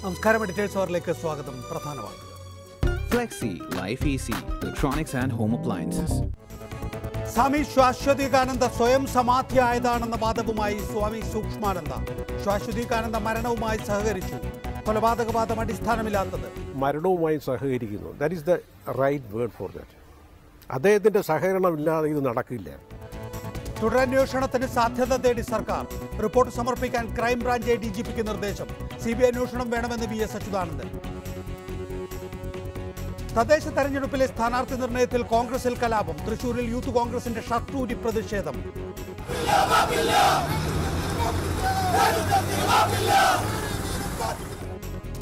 നമസ്കാരം. എഡിറ്റേഴ്സ് അവറിലേക്ക് സ്വാഗതം. പ്രധാന വാർത്തകൾ. Flexi, Life Easy, Electronics and Home Appliances. സ്വാമി ശാശ്വതീകാനന്ദ സ്വയം സമാധിയായതാണെന്ന വാദവുമായി സ്വാമി സൂക്ഷ്മാനന്ദ. ശാശ്വതീകാനന്ദ മരണവുമായി സഹകരിച്ചു. കൊലപാതകവാദം അടിസ്ഥാനമില്ലാത്തത്. മരണവുമായി സഹകരിക്കുന്നു. That is the right word for that. അദ്ദേഹത്തിൻ്റെ സഹകരണമില്ലാതെ ഇത് നടക്കില്ല. തുടരന്വേഷണത്തിന് സാധ്യത തേടി സർക്കാർ. റിപ്പോർട്ട് സമർപ്പിക്കാൻ ക്രൈംബ്രാഞ്ച് DGPക്ക് നിർദ്ദേശം. CBI അന്വേഷണം വേണമെന്ന് VS അച്യുതാനന്ദൻ. തദ്ദേശ തെരഞ്ഞെടുപ്പിലെ സ്ഥാനാർത്ഥി നിർണയത്തിൽ കോൺഗ്രസിൽ കലാപം. തൃശൂരിൽ യൂത്ത് കോൺഗ്രസിന്റെ ഷർട്ടൂരി പ്രതിഷേധം.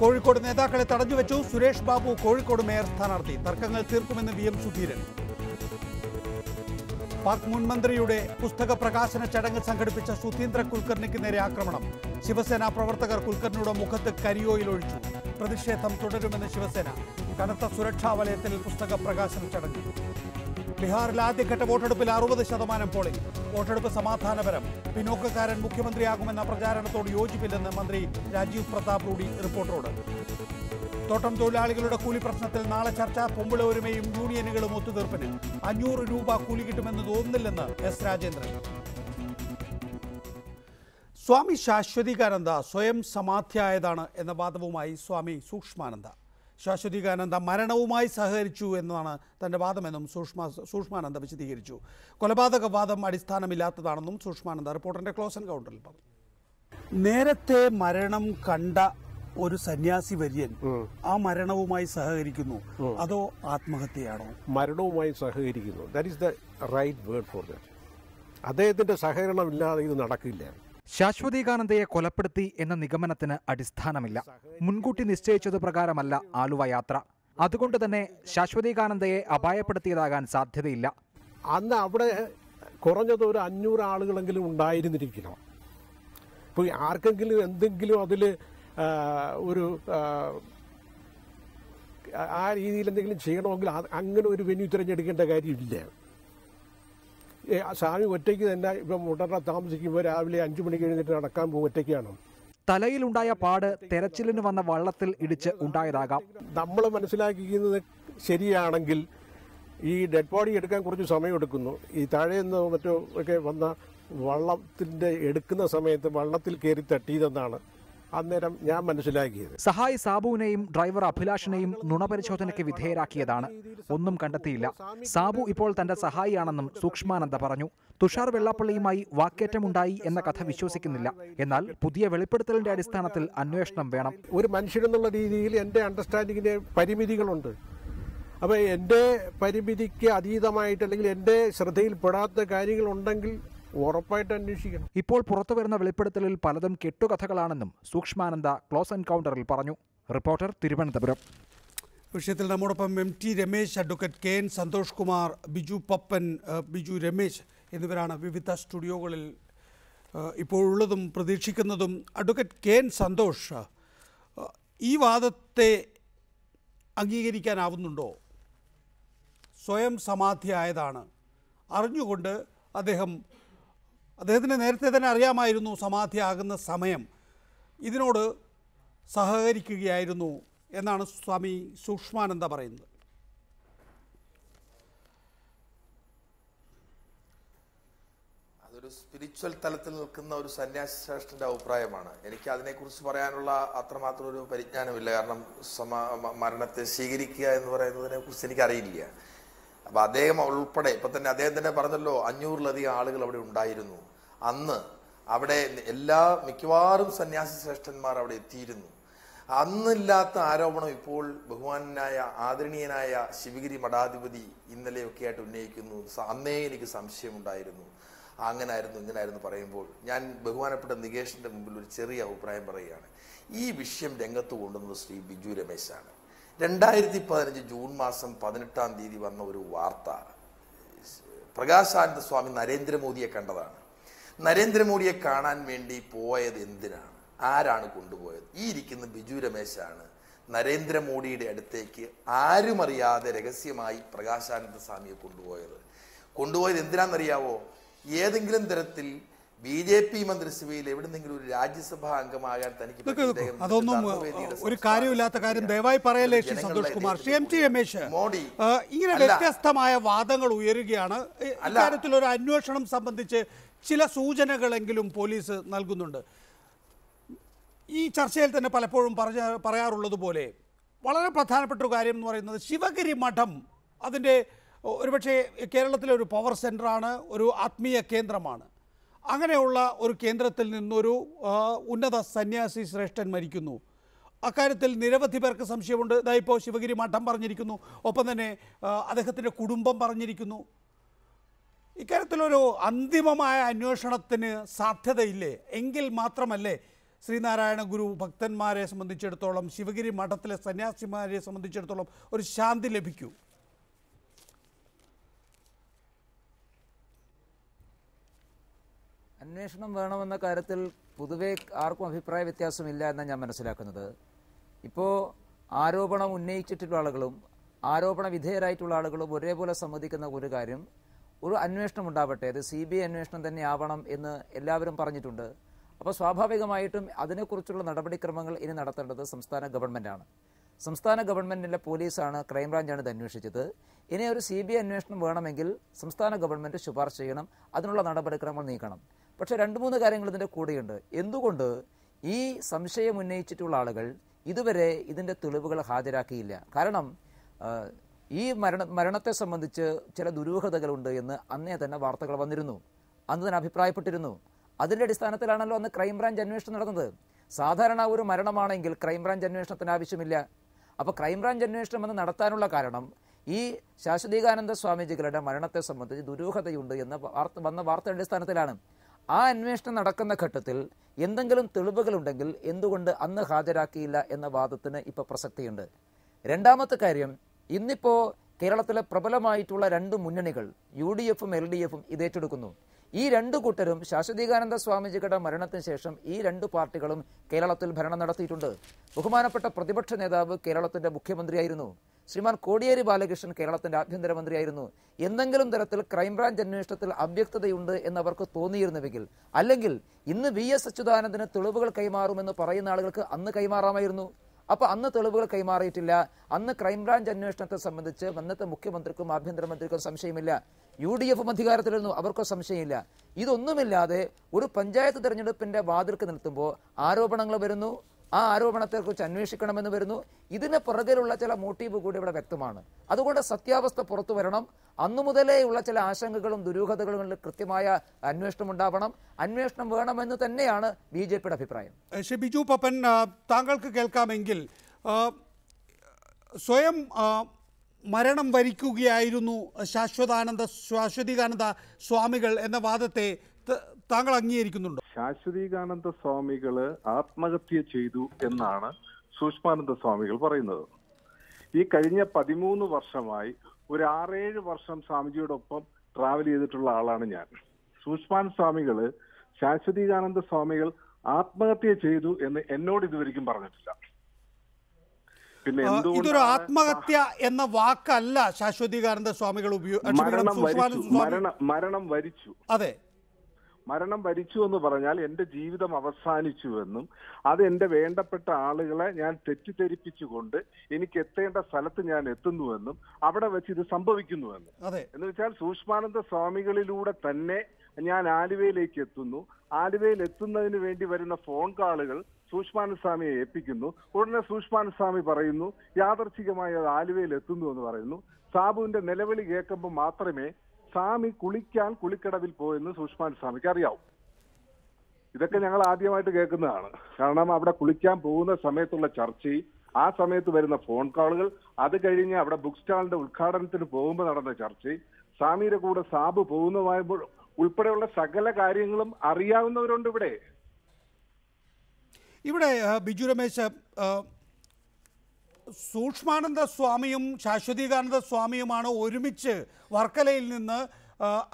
കോഴിക്കോട് നേതാക്കളെ തടഞ്ഞുവെച്ചു. സുരേഷ് ബാബു കോഴിക്കോട് മേയർ സ്ഥാനാർത്ഥി. തർക്കങ്ങൾ തീർക്കുമെന്ന് VM സുധീരൻ. പാക് മുൻ മന്ത്രിയുടെ പുസ്തക പ്രകാശന ചടങ്ങ് സംഘടിപ്പിച്ച സുധീന്ദ്ര കുൽക്കർണിക്ക് നേരെ ആക്രമണം. ശിവസേന പ്രവർത്തകർ കുൽക്കർണിയുടെ മുഖത്ത് കരിയോയിൽ ഒഴിച്ചു. പ്രതിഷേധം തുടരുമെന്ന് ശിവസേന. കനത്ത സുരക്ഷാ വലയത്തിൽ പുസ്തക പ്രകാശന ചടങ്ങ്. ബീഹാറിൽ ആദ്യഘട്ട വോട്ടെടുപ്പിൽ 60% പോളിംഗ്. വോട്ടെടുപ്പ് സമാധാനപരം. പിന്നോക്കക്കാരൻ മുഖ്യമന്ത്രിയാകുമെന്ന പ്രചാരണത്തോട് യോജിപ്പില്ലെന്ന് മന്ത്രി രാജീവ് പ്രതാപ് റൂഡി റിപ്പോർട്ടറോട്. തോട്ടം തൊഴിലാളികളുടെ കൂലി പ്രശ്നത്തിൽ നാളെ ചർച്ച. പൊമ്പിളൂരുമേയും യൂണിയനുകളും ഒത്തുതീർപ്പിന്. 500 രൂപ കൂലി കിട്ടുമെന്ന് തോന്നുന്നില്ലെന്ന് S രാജേന്ദ്രൻ. സ്വാമി ശാശ്വതീകാനന്ദ സ്വയം സമാധിയായതാണ് എന്ന വാദവുമായി സ്വാമി സൂക്ഷ്മാനന്ദ. ശാശ്വതീകാനന്ദ മരണവുമായി സഹകരിച്ചു എന്നതാണ് തൻ്റെ വാദമെന്നും സൂക്ഷ്മാനന്ദ വിശദീകരിച്ചു. കൊലപാതകവാദം അടിസ്ഥാനമില്ലാത്തതാണെന്നും സൂക്ഷ്മാനന്ദ റിപ്പോർട്ടറിന്റെ ക്ലോസ് എൻകൗണ്ടറിൽ പറഞ്ഞു. നേരത്തെ മരണം കണ്ട ഒരു സന്യാസി വര്യൻ ആ മരണവുമായി സഹകരിക്കുന്നു, അതോ ആത്മഹത്യയാണോ? മരണവുമായി സഹകരിക്കുന്നു. That is the right word for that. അദ്ദേഹത്തിൻ്റെ സഹകരണമില്ലാതെ ഇത് നടക്കില്ല. ശാശ്വതീകാനന്ദയെ കൊലപ്പെടുത്തി എന്ന നിഗമനത്തിന് അടിസ്ഥാനമില്ല. മുൻകൂട്ടി നിശ്ചയിച്ചത് പ്രകാരമല്ല ആലുവ യാത്ര. അതുകൊണ്ട് തന്നെ ശാശ്വതീകാനന്ദയെ അപായപ്പെടുത്തിയതാകാൻ സാധ്യതയില്ല. അന്ന് അവിടെ കുറഞ്ഞത് ഒരു 500 ആളുകളെങ്കിലും ഉണ്ടായിരുന്നിരിക്കണം. ഇപ്പോൾ ആർക്കെങ്കിലും എന്തെങ്കിലും അതിൽ ഒരു ആ രീതിയിൽ എന്തെങ്കിലും ചെയ്യണമെങ്കിൽ അങ്ങനെ ഒരു വെന്യൂ തിരഞ്ഞെടുക്കേണ്ട കാര്യമില്ല. സ്വാമി ഒറ്റയ്ക്ക് തന്നെ ഇപ്പം മുട്ടറ താമസിക്കുമ്പോൾ രാവിലെ 5 മണിക്ക് എഴുന്നേറ്റ് നടക്കാൻ പോകും. ഒറ്റയ്ക്കാണ്. തലയിലുണ്ടായ പാട് തെരച്ചിലിന് വന്ന വള്ളത്തിൽ ഇടിച്ച് ഉണ്ടായതാകാം. നമ്മൾ മനസ്സിലാക്കിക്കുന്നത് ശരിയാണെങ്കിൽ ഈ ഡെഡ് ബോഡി എടുക്കാൻ കുറച്ച് സമയമെടുക്കുന്നു. ഈ താഴെയെന്നോ മറ്റോ ഒക്കെ വന്ന വള്ളത്തിൻ്റെ എടുക്കുന്ന സമയത്ത് വള്ളത്തിൽ കയറി തട്ടിയതെന്നാണ് അന്നേരം ഞാൻ മനസ്സിലാക്കിയത്. സഹായി സാബുവിനെയും ഡ്രൈവർ അഭിലാഷിനെയും നുണപരിശോധനയ്ക്ക് വിധേയരാക്കിയതാണ്. ഒന്നും കണ്ടെത്തിയില്ല. സാബു ഇപ്പോൾ തന്റെ സഹായിയാണെന്നും സൂക്ഷ്മാനന്ദ പറഞ്ഞു. തുഷാർ വെള്ളാപ്പള്ളിയുമായി വാക്കേറ്റമുണ്ടായി എന്ന കഥ വിശ്വസിക്കുന്നില്ല. എന്നാൽ പുതിയ വെളിപ്പെടുത്തലിന്റെ അടിസ്ഥാനത്തിൽ അന്വേഷണം വേണം. ഒരു മനുഷ്യനെന്നുള്ള രീതിയിൽ എൻ്റെ അണ്ടർസ്റ്റാൻഡിങ്ങിന് പരിമിതികളുണ്ട്. അപ്പോൾ എൻ്റെ പരിമിതിക്ക് അതീതമായിട്ട് അല്ലെങ്കിൽ എൻ്റെ ശ്രദ്ധയിൽപ്പെടാത്ത കാര്യങ്ങളുണ്ടെങ്കിൽ ഉറപ്പായിട്ട് അന്വേഷിക്കണം. ഇപ്പോൾ പുറത്തുവരുന്ന വെളിപ്പെടുത്തലിൽ പലതും കെട്ടുകഥകളാണെന്നും സൂക്ഷ്മാനന്ദ ക്ലോസ് എൻകൗണ്ടറിൽ പറഞ്ഞു. റിപ്പോർട്ടർ തിരുവനന്തപുരം. വിഷയത്തിൽ നമ്മോടൊപ്പം MT Ramesh, advocate KN Santhosh Kumar, Biju Pappan, Biju Ramesh എന്നിവരാണ് വിവിധ സ്റ്റുഡിയോകളിൽ ഇപ്പോഴുള്ളതും പ്രതീക്ഷിക്കുന്നതും. അഡ്വക്കേറ്റ് KN സന്തോഷ്, ഈ വാദത്തെ അംഗീകരിക്കാനാവുന്നുണ്ടോ? സ്വയം സമാധിയായതാണ്, അറിഞ്ഞുകൊണ്ട് അദ്ദേഹത്തിന് നേരത്തെ തന്നെ അറിയാമായിരുന്നു സമാധിയാകുന്ന സമയം, ഇതിനോട് സഹകരിക്കുകയായിരുന്നു എന്നാണ് സ്വാമി സൂക്ഷ്മാനന്ദ പറയുന്നത്. അതൊരു സ്പിരിച്വൽ തലത്തിൽ നിൽക്കുന്ന ഒരു സന്യാസി ശ്രേഷ്ഠന്റെ അഭിപ്രായമാണ്. എനിക്ക് അതിനെക്കുറിച്ച് പറയാനുള്ള അത്രമാത്രം ഒരു പരിജ്ഞാനമില്ല. കാരണം മരണത്തെ സ്വീകരിക്കുക എന്ന് പറയുന്നതിനെ കുറിച്ച് എനിക്കറിയില്ല. അപ്പം അദ്ദേഹം ഉൾപ്പെടെ ഇപ്പം തന്നെ അദ്ദേഹം തന്നെ പറഞ്ഞല്ലോ 500-ലധികം ആളുകൾ അവിടെ ഉണ്ടായിരുന്നു. അന്ന് അവിടെ മിക്കവാറും സന്യാസി ശ്രേഷ്ഠന്മാർ അവിടെ എത്തിയിരുന്നു. അന്നില്ലാത്ത ആരോപണം ഇപ്പോൾ ബഹുമാനായ ആദരണീയനായ ശിവഗിരി മഠാധിപതി ഇന്നലെയൊക്കെ ആയിട്ട് ഉന്നയിക്കുന്നു. അന്നേ എനിക്ക് സംശയമുണ്ടായിരുന്നു, അങ്ങനായിരുന്നു ഇങ്ങനായിരുന്നു പറയുമ്പോൾ ഞാൻ ബഹുമാനപ്പെട്ട നികേഷിന്റെ മുമ്പിൽ ഒരു ചെറിയ അഭിപ്രായം പറയുകയാണ്. ഈ വിഷയം രംഗത്ത് കൊണ്ടുവന്നത് ശ്രീ ബിജു രമേശാണ്. 2015 ജൂൺ മാസം 18-ാം തീയതി വന്ന ഒരു വാർത്ത, പ്രകാശാനന്ദ സ്വാമി നരേന്ദ്രമോദിയെ കണ്ടതാണ്. നരേന്ദ്രമോദിയെ കാണാൻ വേണ്ടി പോയത് എന്തിനാണ്? ആരാണ് കൊണ്ടുപോയത്? ഈ ഇരിക്കുന്ന ബിജു രമേശാണ് നരേന്ദ്രമോദിയുടെ അടുത്തേക്ക് ആരും അറിയാതെ രഹസ്യമായി പ്രകാശാനന്ദ സ്വാമിയെ കൊണ്ടുപോയത് എന്തിനാണെന്നറിയാവോ? ഏതെങ്കിലും തരത്തിൽ BJP മന്ത്രിസഭയിൽ എവിടെന്നെങ്കിലും ഒരു രാജ്യസഭാ അംഗമാകാൻ തനിക്ക് അതൊന്നും ഒരു കാര്യമില്ലാത്ത കാര്യം ദയവായി പറയല്ലേ ശ്രീ സന്തോഷ് കുമാർ. CMT രമേശ്, ഇങ്ങനെ വ്യത്യസ്തമായ വാദങ്ങൾ ഉയരുകയാണ്. ഇക്കാര്യത്തിൽ ഒരു അന്വേഷണം സംബന്ധിച്ച് ചില സൂചനകളെങ്കിലും പോലീസ് നൽകുന്നുണ്ട്. ഈ ചർച്ചയിൽ തന്നെ പലപ്പോഴും പറയാറുള്ളത് പോലെ വളരെ പ്രധാനപ്പെട്ട ഒരു കാര്യം എന്ന് പറയുന്നത് ശിവഗിരി മഠം അതിൻ്റെ ഒരുപക്ഷെ കേരളത്തിലെ ഒരു പവർ സെൻ്ററാണ്, ഒരു ആത്മീയ കേന്ദ്രമാണ്. അങ്ങനെയുള്ള ഒരു കേന്ദ്രത്തിൽ നിന്നൊരു ഉന്നത സന്യാസി ശ്രേഷ്ഠൻ മരിക്കുന്നു. അക്കാര്യത്തിൽ നിരവധി പേർക്ക് സംശയമുണ്ട്. ഇപ്പോൾ ശിവഗിരി മഠം പറഞ്ഞിരിക്കുന്നു, ഒപ്പം തന്നെ അദ്ദേഹത്തിൻ്റെ കുടുംബം പറഞ്ഞിരിക്കുന്നു. ഇക്കാര്യത്തിലൊരു അന്തിമമായ അന്വേഷണത്തിന് സാധ്യതയില്ലേ? എങ്കിൽ മാത്രമല്ലേ ശ്രീനാരായണ ഗുരു ഭക്തന്മാരെ സംബന്ധിച്ചിടത്തോളം, ശിവഗിരി മഠത്തിലെ സന്യാസിമാരെ സംബന്ധിച്ചിടത്തോളം ഒരു ശാന്തി ലഭിക്കൂ. അന്വേഷണം വേണമെന്ന കാര്യത്തിൽ പൊതുവെ ആർക്കും അഭിപ്രായ വ്യത്യാസമില്ല എന്നാണ് ഞാൻ മനസ്സിലാക്കുന്നത്. ഇപ്പോൾ ആരോപണം ഉന്നയിച്ചിട്ടുള്ള ആളുകളും ആരോപണ വിധേയരായിട്ടുള്ള ആളുകളും ഒരേപോലെ സമ്മതിക്കുന്ന ഒരു കാര്യം, ഒരു അന്വേഷണം ഉണ്ടാവട്ടെ, അത് CBI അന്വേഷണം തന്നെ ആവണം എന്ന് എല്ലാവരും പറഞ്ഞിട്ടുണ്ട്. അപ്പോൾ സ്വാഭാവികമായിട്ടും അതിനെക്കുറിച്ചുള്ള നടപടിക്രമങ്ങൾ ഇനി നടത്തേണ്ടത് സംസ്ഥാന ഗവൺമെൻറ്റാണ്. സംസ്ഥാന ഗവൺമെൻറ്റിൻ്റെ പോലീസാണ്, ക്രൈംബ്രാഞ്ചാണ് ഇത് അന്വേഷിച്ചത്. ഇനി ഒരു CBI അന്വേഷണം വേണമെങ്കിൽ സംസ്ഥാന ഗവൺമെൻറ് ശുപാർശ ചെയ്യണം, അതിനുള്ള നടപടിക്രമങ്ങൾ നീക്കണം. പക്ഷേ 2-3 കാര്യങ്ങൾ ഇതിൻ്റെ കൂടെയുണ്ട്. എന്തുകൊണ്ട് ഈ സംശയം ഉന്നയിച്ചിട്ടുള്ള ആളുകൾ ഇതുവരെ ഇതിൻ്റെ തെളിവുകൾ ഹാജരാക്കിയില്ല? കാരണം ഈ മരണത്തെ സംബന്ധിച്ച് ചില ദുരൂഹതകളുണ്ട് എന്ന് അന്നേ തന്നെ വാർത്തകൾ വന്നിരുന്നു, അന്ന് തന്നെ അഭിപ്രായപ്പെട്ടിരുന്നു. അതിൻ്റെ അടിസ്ഥാനത്തിലാണല്ലോ അന്ന് ക്രൈംബ്രാഞ്ച് അന്വേഷണം നടന്നത്. സാധാരണ ഒരു മരണമാണെങ്കിൽ ക്രൈംബ്രാഞ്ച് അന്വേഷണത്തിന് ആവശ്യമില്ല. അപ്പോൾ ക്രൈംബ്രാഞ്ച് അന്വേഷണം എന്ന് നടത്താനുള്ള കാരണം ഈ ശാശ്വതീകാനന്ദ സ്വാമിജികളുടെ മരണത്തെ സംബന്ധിച്ച് ദുരൂഹതയുണ്ട് എന്ന വന്ന വാർത്തയുടെ അടിസ്ഥാനത്തിലാണ്. ആ അന്വേഷണം നടക്കുന്ന ഘട്ടത്തിൽ എന്തെങ്കിലും തെളിവുകളുണ്ടെങ്കിൽ എന്തുകൊണ്ട് അന്ന് ഹാജരാക്കിയില്ല എന്ന വാദത്തിന് ഇപ്പോൾ പ്രസക്തിയുണ്ട്. രണ്ടാമത്തെ കാര്യം, ഇന്നിപ്പോൾ കേരളത്തിലെ പ്രബലമായിട്ടുള്ള 2 മുന്നണികൾ UDF-ഉം LDF-ഉം ഇത് ഏറ്റെടുക്കുന്നു. ഈ 2 കൂട്ടരും ശാശ്വതീകാനന്ദ സ്വാമിജിയുടെ മരണത്തിന് ശേഷം ഈ 2 പാർട്ടികളും കേരളത്തിൽ ഭരണം നടത്തിയിട്ടുണ്ട്. ബഹുമാനപ്പെട്ട പ്രതിപക്ഷ നേതാവ് കേരളത്തിൻ്റെ മുഖ്യമന്ത്രിയായിരുന്നു. ശ്രീമാൻ കോടിയേരി ബാലകൃഷ്ണൻ കേരളത്തിൻ്റെ ആഭ്യന്തരമന്ത്രിയായിരുന്നു. എന്തെങ്കിലും തരത്തിൽ ക്രൈംബ്രാഞ്ച് അന്വേഷണത്തിൽ അവ്യക്തതയുണ്ട് എന്നവർക്ക് തോന്നിയിരുന്നുവെങ്കിൽ, അല്ലെങ്കിൽ ഇന്ന് VS അച്യുതാനന്ദന് തെളിവുകൾ കൈമാറുമെന്ന് പറയുന്ന ആളുകൾക്ക് അന്ന് കൈമാറാമായിരുന്നു. അപ്പോൾ അന്ന് തെളിവുകൾ കൈമാറിയിട്ടില്ല. അന്ന് ക്രൈംബ്രാഞ്ച് അന്വേഷണത്തെ സംബന്ധിച്ച് അന്നത്തെ മുഖ്യമന്ത്രിക്കും ആഭ്യന്തരമന്ത്രിക്കും സംശയമില്ല. UDF-ഉം അധികാരത്തിലിരുന്നു, അവർക്കും സംശയമില്ല. ഇതൊന്നുമില്ലാതെ ഒരു പഞ്ചായത്ത് തെരഞ്ഞെടുപ്പിൻ്റെ വാതിൽക്ക് നിർത്തുമ്പോൾ ആരോപണങ്ങൾ വരുന്നു, ആ ആരോപണത്തെക്കുറിച്ച് അന്വേഷിക്കണമെന്ന് വരുന്നു. ഇതിന് പുറകിലുള്ള ചില മോട്ടീവ് കൂടി ഇവിടെ വ്യക്തമാണ്. അതുകൊണ്ട് സത്യാവസ്ഥ പുറത്തു വരണം. അന്നു മുതലേയുള്ള ചില ആശങ്കകളും ദുരൂഹതകളും കൃത്യമായ അന്വേഷണം ഉണ്ടാവണം. അന്വേഷണം വേണമെന്ന് തന്നെയാണ് BJP-യുടെ അഭിപ്രായം. ശ്രീ ബിജു പപ്പൻ, താങ്കൾക്ക് കേൾക്കാമെങ്കിൽ സ്വയം മരണം വരിക്കുകയായിരുന്നു ശാശ്വതീകാനന്ദ സ്വാമികൾ എന്ന വാദത്തെ താങ്കൾ അംഗീകരിക്കുന്നുണ്ടോ? ശാശ്വതീകാനന്ദ സ്വാമികള് ആത്മഹത്യ ചെയ്തു എന്നാണ് സൂക്ഷ്മാനന്ദ സ്വാമികൾ പറയുന്നത്. ഈ കഴിഞ്ഞ 13 വർഷമായി ഒരു 6-7 വർഷം സ്വാമിജിയോടൊപ്പം ട്രാവൽ ചെയ്തിട്ടുള്ള ആളാണ് ഞാൻ. സൂക്ഷ്മാനന്ദ സ്വാമികള് ശാശ്വതീകാനന്ദ സ്വാമികൾ ആത്മഹത്യ ചെയ്തു എന്ന് എന്നോട് ഇതുവരെയും പറഞ്ഞിട്ടില്ല. പിന്നെ ഇതൊരു ആത്മഹത്യ എന്ന വാക്കല്ല ശാശ്വതീകാനന്ദ സ്വാമികൾ മരണം വരിച്ചു. അതെ, മരണം വരിച്ചു എന്ന് പറഞ്ഞാൽ എന്റെ ജീവിതം അവസാനിച്ചുവെന്നും അത് എന്റെ വേണ്ടപ്പെട്ട ആളുകളെ ഞാൻ തെറ്റിദ്ധരിപ്പിച്ചുകൊണ്ട് എനിക്ക് എത്തേണ്ട സ്ഥലത്ത് ഞാൻ എത്തുന്നുവെന്നും അവിടെ വെച്ച് ഇത് സംഭവിക്കുന്നുവെന്നും. എന്ന് വെച്ചാൽ സൂക്ഷ്മാനന്ദ സ്വാമികളിലൂടെ തന്നെ ഞാൻ ആലുവയിലേക്ക് എത്തുന്നു. ആലുവയിൽ എത്തുന്നതിന് വേണ്ടി വരുന്ന ഫോൺ കോളുകൾ സൂക്ഷ്മാനന്ദ സ്വാമിയെ ഏൽപ്പിക്കുന്നു. ഉടനെ സൂക്ഷ്മാനന്ദ സ്വാമി പറയുന്നു യാദർച്ഛികമായി അത് ആലുവയിൽ എത്തുന്നു എന്ന് പറയുന്നു. സാബുവിന്റെ നിലവിളി കേൾക്കുമ്പോൾ മാത്രമേ സ്വാമി കുളിക്കാൻ കുളിക്കടവിൽ പോയെന്ന് സൂക്ഷ്മാനന്ദ സ്വാമിക്ക് അറിയാവും. ഇതൊക്കെ ഞങ്ങൾ ആദ്യമായിട്ട് കേൾക്കുന്നതാണ്. കാരണം അവിടെ കുളിക്കാൻ പോകുന്ന സമയത്തുള്ള ചർച്ചയും ആ സമയത്ത് വരുന്ന ഫോൺ കോളുകൾ, അത് കഴിഞ്ഞ് അവിടെ ബുക്ക് സ്റ്റാളിന്റെ ഉദ്ഘാടനത്തിന് പോകുമ്പോൾ നടന്ന ചർച്ചയും സ്വാമിയുടെ കൂടെ സാബു പോകുന്നതായപ്പോൾ ഉൾപ്പെടെയുള്ള സകല കാര്യങ്ങളും അറിയാവുന്നവരുണ്ട് ഇവിടെ ബിജു രമേശ്, സൂക്ഷ്മാനന്ദ സ്വാമിയും ശാശ്വതീകാനന്ദ സ്വാമിയുമാണ് ഒരുമിച്ച് വർക്കലയിൽ നിന്ന്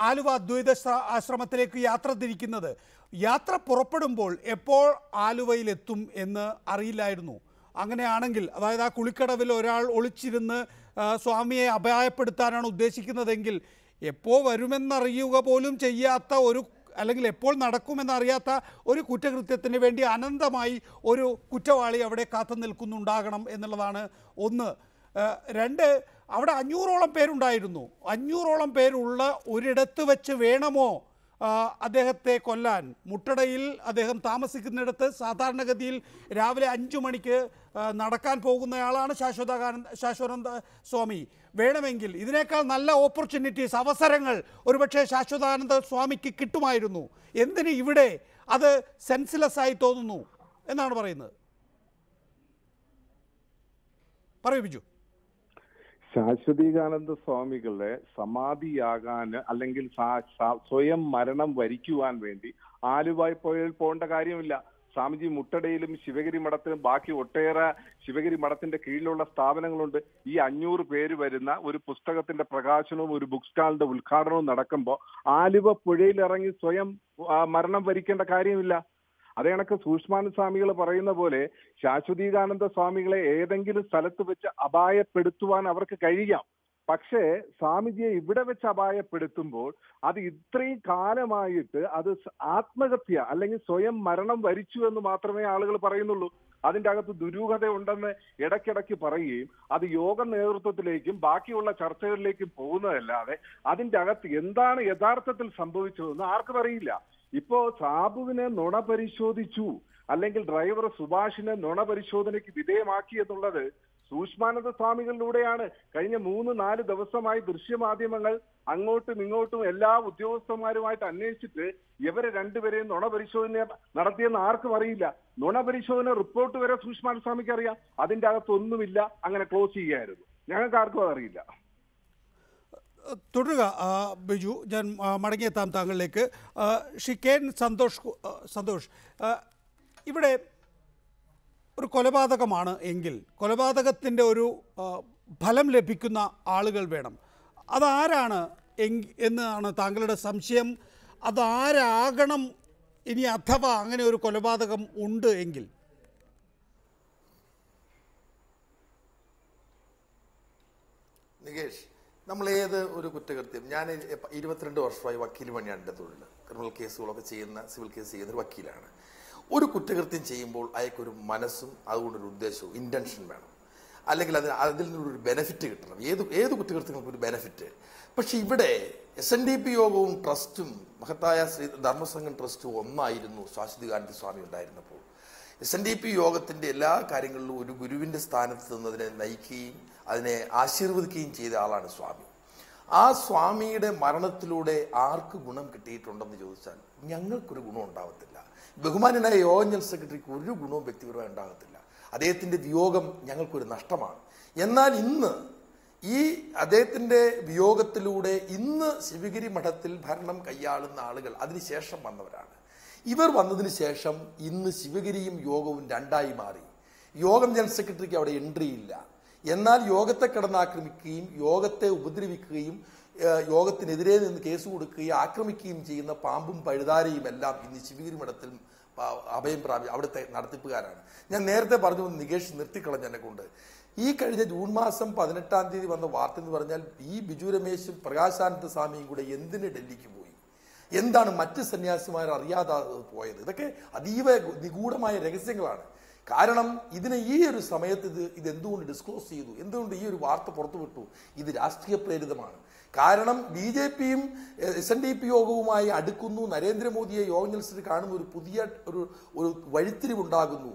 ആലുവ അദ്വൈത ആശ്രമത്തിലേക്ക് യാത്ര തിരിക്കുന്നത്. യാത്ര പുറപ്പെടുമ്പോൾ എപ്പോൾ ആലുവയിലെത്തും എന്ന് അറിയില്ലായിരുന്നു. അങ്ങനെയാണെങ്കിൽ, അതായത് ആ കുളിക്കടവിൽ ഒരാൾ ഒളിച്ചിരുന്ന് സ്വാമിയെ അപായപ്പെടുത്താനാണ് ഉദ്ദേശിക്കുന്നതെങ്കിൽ എപ്പോൾ വരുമെന്നറിയുക പോലും ചെയ്യാത്ത ഒരു അല്ലെങ്കിൽ എപ്പോൾ നടക്കുമെന്നറിയാത്ത ഒരു കുറ്റകൃത്യത്തിന് വേണ്ടി അനന്തമായി ഒരു കുറ്റവാളി അവിടെ കാത്തു നിൽക്കുന്നുണ്ടാകണം എന്നുള്ളതാണ് ഒന്ന്. രണ്ട്, അവിടെ 500ഓളം പേരുണ്ടായിരുന്നു. 500ഓളം പേരുള്ള ഒരിടത്ത് വെച്ച് വേണമോ അദ്ദേഹത്തെ കൊല്ലാൻ? മുട്ടടയിൽ അദ്ദേഹം താമസിക്കുന്നിടത്ത് സാധാരണഗതിയിൽ രാവിലെ 5 മണിക്ക് നടക്കാൻ പോകുന്നയാളാണ് ശാശ്വതാനന്ദ സ്വാമി. വേണമെങ്കിൽ ഇതിനേക്കാൾ നല്ല ഓപ്പർച്യൂണിറ്റീസ്, അവസരങ്ങൾ ഒരുപക്ഷെ ശാശ്വതാനന്ദ സ്വാമിക്ക് കിട്ടുമായിരുന്നു. എന്തിന് ഇവിടെ അത് സെൻസ്ലെസ് ആയി തോന്നുന്നു എന്നാണ് പറയുന്നത്? പറയൂ ബിജു. ശാശ്വതീകാനന്ദ സ്വാമികളുടെ സമാധിയാകാൻ അല്ലെങ്കിൽ സ്വയം മരണം വരിക്കുവാൻ വേണ്ടി ആലുവായി പോകേണ്ട കാര്യമില്ല. സ്വാമിജി മുട്ടടയിലും ശിവഗിരി മഠത്തിലും ബാക്കി ഒട്ടേറെ ശിവഗിരി മഠത്തിന്റെ കീഴിലുള്ള സ്ഥാപനങ്ങളുണ്ട്. ഈ 500 പേര് വരുന്ന ഒരു പുസ്തകത്തിന്റെ പ്രകാശനവും ഒരു ബുക്ക് സ്റ്റാളിന്റെ ഉദ്ഘാടനവും നടക്കുമ്പോൾ ആലുവ പുഴയിൽ ഇറങ്ങി സ്വയം മരണം വരിക്കേണ്ട കാര്യമില്ല. അതേ കണക്ക് സൂക്ഷ്മാനന്ദ സ്വാമികൾ പറയുന്ന പോലെ ശാശ്വതീകാനന്ദ സ്വാമികളെ ഏതെങ്കിലും സ്ഥലത്ത് വെച്ച് അപായപ്പെടുത്തുവാൻ അവർക്ക് കഴിയാം. പക്ഷേ സ്വാമിജിയെ ഇവിടെ വെച്ച് അപായപ്പെടുത്തുമ്പോൾ അത് ഇത്രയും കാലമായിട്ട് അത് ആത്മഹത്യ അല്ലെങ്കിൽ സ്വയം മരണം വരിച്ചു എന്ന് മാത്രമേ ആളുകൾ പറയുന്നുള്ളൂ. അതിൻ്റെ അകത്ത് ദുരൂഹത ഉണ്ടെന്ന് ഇടയ്ക്കിടയ്ക്ക് പറയുകയും അത് യോഗ നേതൃത്വത്തിലേക്കും ബാക്കിയുള്ള ചർച്ചകളിലേക്കും പോകുന്നതല്ലാതെ അതിൻ്റെ അകത്ത് എന്താണ് യഥാർത്ഥത്തിൽ സംഭവിച്ചതെന്ന് ആർക്കും അറിയില്ല. ഇപ്പോ സാബുവിനെ നുണ പരിശോധിച്ചു അല്ലെങ്കിൽ ഡ്രൈവർ സുഭാഷിനെ നുണ പരിശോധനയ്ക്ക് വിധേയമാക്കി എന്നുള്ളത് സൂക്ഷ്മാനന്ദ സ്വാമികളിലൂടെയാണ്. കഴിഞ്ഞ 3-4 ദിവസമായി ദൃശ്യമാധ്യമങ്ങൾ അങ്ങോട്ടും ഇങ്ങോട്ടും എല്ലാ ഉദ്യോഗസ്ഥന്മാരുമായിട്ട് അന്വേഷിച്ചിട്ട് ഇവരെ രണ്ടുപേരെയും നുണ പരിശോധന നടത്തിയെന്ന് ആർക്കും അറിയില്ല. നുണ പരിശോധന റിപ്പോർട്ട് വരെ സൂക്ഷ്മാനന്ദ സ്വാമിക്ക് അറിയാം. അതിൻ്റെ അകത്തൊന്നുമില്ല, അങ്ങനെ ക്ലോസ് ചെയ്യായിരുന്നു. ഞങ്ങൾക്ക് ആർക്കും അതറിയില്ല. തുടരുക ബിജു, ഞാൻ മടങ്ങിയെത്താം താങ്കളിലേക്ക്. ശ്രീ കെ എൻ സന്തോഷ്, ഇവിടെ ഒരു കൊലപാതകമാണ് എങ്കിൽ കൊലപാതകത്തിൻ്റെ ഒരു ഫലം ലഭിക്കുന്ന ആളുകൾ വേണം. അതാരാണ് എന്നാണ് താങ്കളുടെ സംശയം? അതാരാകണം ഇനി അഥവാ അങ്ങനെ ഒരു കൊലപാതകം ഉണ്ട് എങ്കിൽ? നികേഷ്, നമ്മൾ ഏത് ഒരു കുറ്റകൃത്യം, ഞാൻ 22 വർഷമായി വക്കീൽ പണിയാണ് എൻ്റെ തൊഴിൽ. ക്രിമിനൽ കേസുകളൊക്കെ ചെയ്യുന്ന, സിവിൽ കേസ് ചെയ്യുന്ന ഒരു വക്കീലാണ്. ഒരു കുറ്റകൃത്യം ചെയ്യുമ്പോൾ അയാൾക്കൊരു മനസ്സും അതുകൊണ്ടൊരു ഉദ്ദേശവും ഇൻറ്റൻഷൻ വേണം, അല്ലെങ്കിൽ അതിൽ നിന്നൊരു ബെനിഫിറ്റ് കിട്ടണം. ഏത് കുറ്റകൃത്യങ്ങൾക്കും ഒരു ബെനിഫിറ്റ്. പക്ഷെ ഇവിടെ SNDP യോഗവും ട്രസ്റ്റും മഹത്തായ ശ്രീ ധർമ്മസംഘം ട്രസ്റ്റും ഒന്നായിരുന്നു ശാശ്വതീകാനന്ദ സ്വാമി ഉണ്ടായിരുന്നപ്പോൾ. SNDP യോഗത്തിൻ്റെ എല്ലാ കാര്യങ്ങളിലും ഒരു ഗുരുവിൻ്റെ സ്ഥാനത്ത് നിന്നതിനെ നയിക്കുകയും അതിനെ ആശീർവദിക്കുകയും ചെയ്ത ആളാണ് സ്വാമി. ആ സ്വാമിയുടെ മരണത്തിലൂടെ ആർക്ക് ഗുണം കിട്ടിയിട്ടുണ്ടെന്ന് ചോദിച്ചാൽ ഞങ്ങൾക്കൊരു ഗുണം ഉണ്ടാവത്തില്ല. ബഹുമാനായ യോഗ ജനറൽ സെക്രട്ടറിക്ക് ഒരു ഗുണവും വ്യക്തിപരമായി ഉണ്ടാകത്തില്ല. അദ്ദേഹത്തിൻ്റെ വിയോഗം ഞങ്ങൾക്കൊരു നഷ്ടമാണ്. എന്നാൽ ഇന്ന് ഈ അദ്ദേഹത്തിൻ്റെ വിയോഗത്തിലൂടെ ഇന്ന് ശിവഗിരി മഠത്തിൽ ഭരണം കൈയാളുന്ന ആളുകൾ അതിനുശേഷം വന്നവരാണ്. ഇവർ വന്നതിന് ശേഷം ഇന്ന് ശിവഗിരിയും യോഗവും രണ്ടായി മാറി. യോഗം ജനറൽ സെക്രട്ടറിക്ക് അവിടെ എൻട്രി ഇല്ല. എന്നാൽ യോഗത്തെ കടന്നാക്രമിക്കുകയും യോഗത്തെ ഉപദ്രവിക്കുകയും യോഗത്തിനെതിരെ നിന്ന് കേസ് കൊടുക്കുകയും ആക്രമിക്കുകയും ചെയ്യുന്ന പാമ്പും പഴുതാരയും എല്ലാം ഇന്ന് ശിവഗിരി മഠത്തിൽ അഭയം പ്രാപിച്ച അവിടുത്തെ നടത്തിപ്പുകാരാണ്. ഞാൻ നേരത്തെ പറഞ്ഞു, നികേഷ് നിർത്തിക്കളഞ്ഞ എന്നെ കൊണ്ട്. ഈ കഴിഞ്ഞ ജൂൺ മാസം 18-ാം തീയതി വന്ന വാർത്ത എന്ന് പറഞ്ഞാൽ ഈ ബിജു രമേശും പ്രകാശാനന്ദ സ്വാമിയും കൂടെ എന്തിന് ഡൽഹിക്ക് പോയി, എന്താണ് മറ്റ് സന്യാസിമാർ അറിയാതെ പോയത്, ഇതൊക്കെ അതീവ നിഗൂഢമായ രഹസ്യങ്ങളാണ്. കാരണം ഇതിനെ ഈ ഒരു സമയത്ത് ഇത് എന്തുകൊണ്ട് ഡിസ്ക്ലോസ് ചെയ്തു, എന്തുകൊണ്ട് ഈ ഒരു വാർത്ത പുറത്തുവിട്ടു? ഇത് രാഷ്ട്രീയ പ്രേരിതമാണ്. കാരണം BJPയും SNDP യോഗവുമായി അടുക്കുന്നു, നരേന്ദ്രമോദിയെ യോഗ ജനറൽ കാണുന്ന ഒരു പുതിയ ഒരു വഴിത്തിരിവുണ്ടാകുന്നു,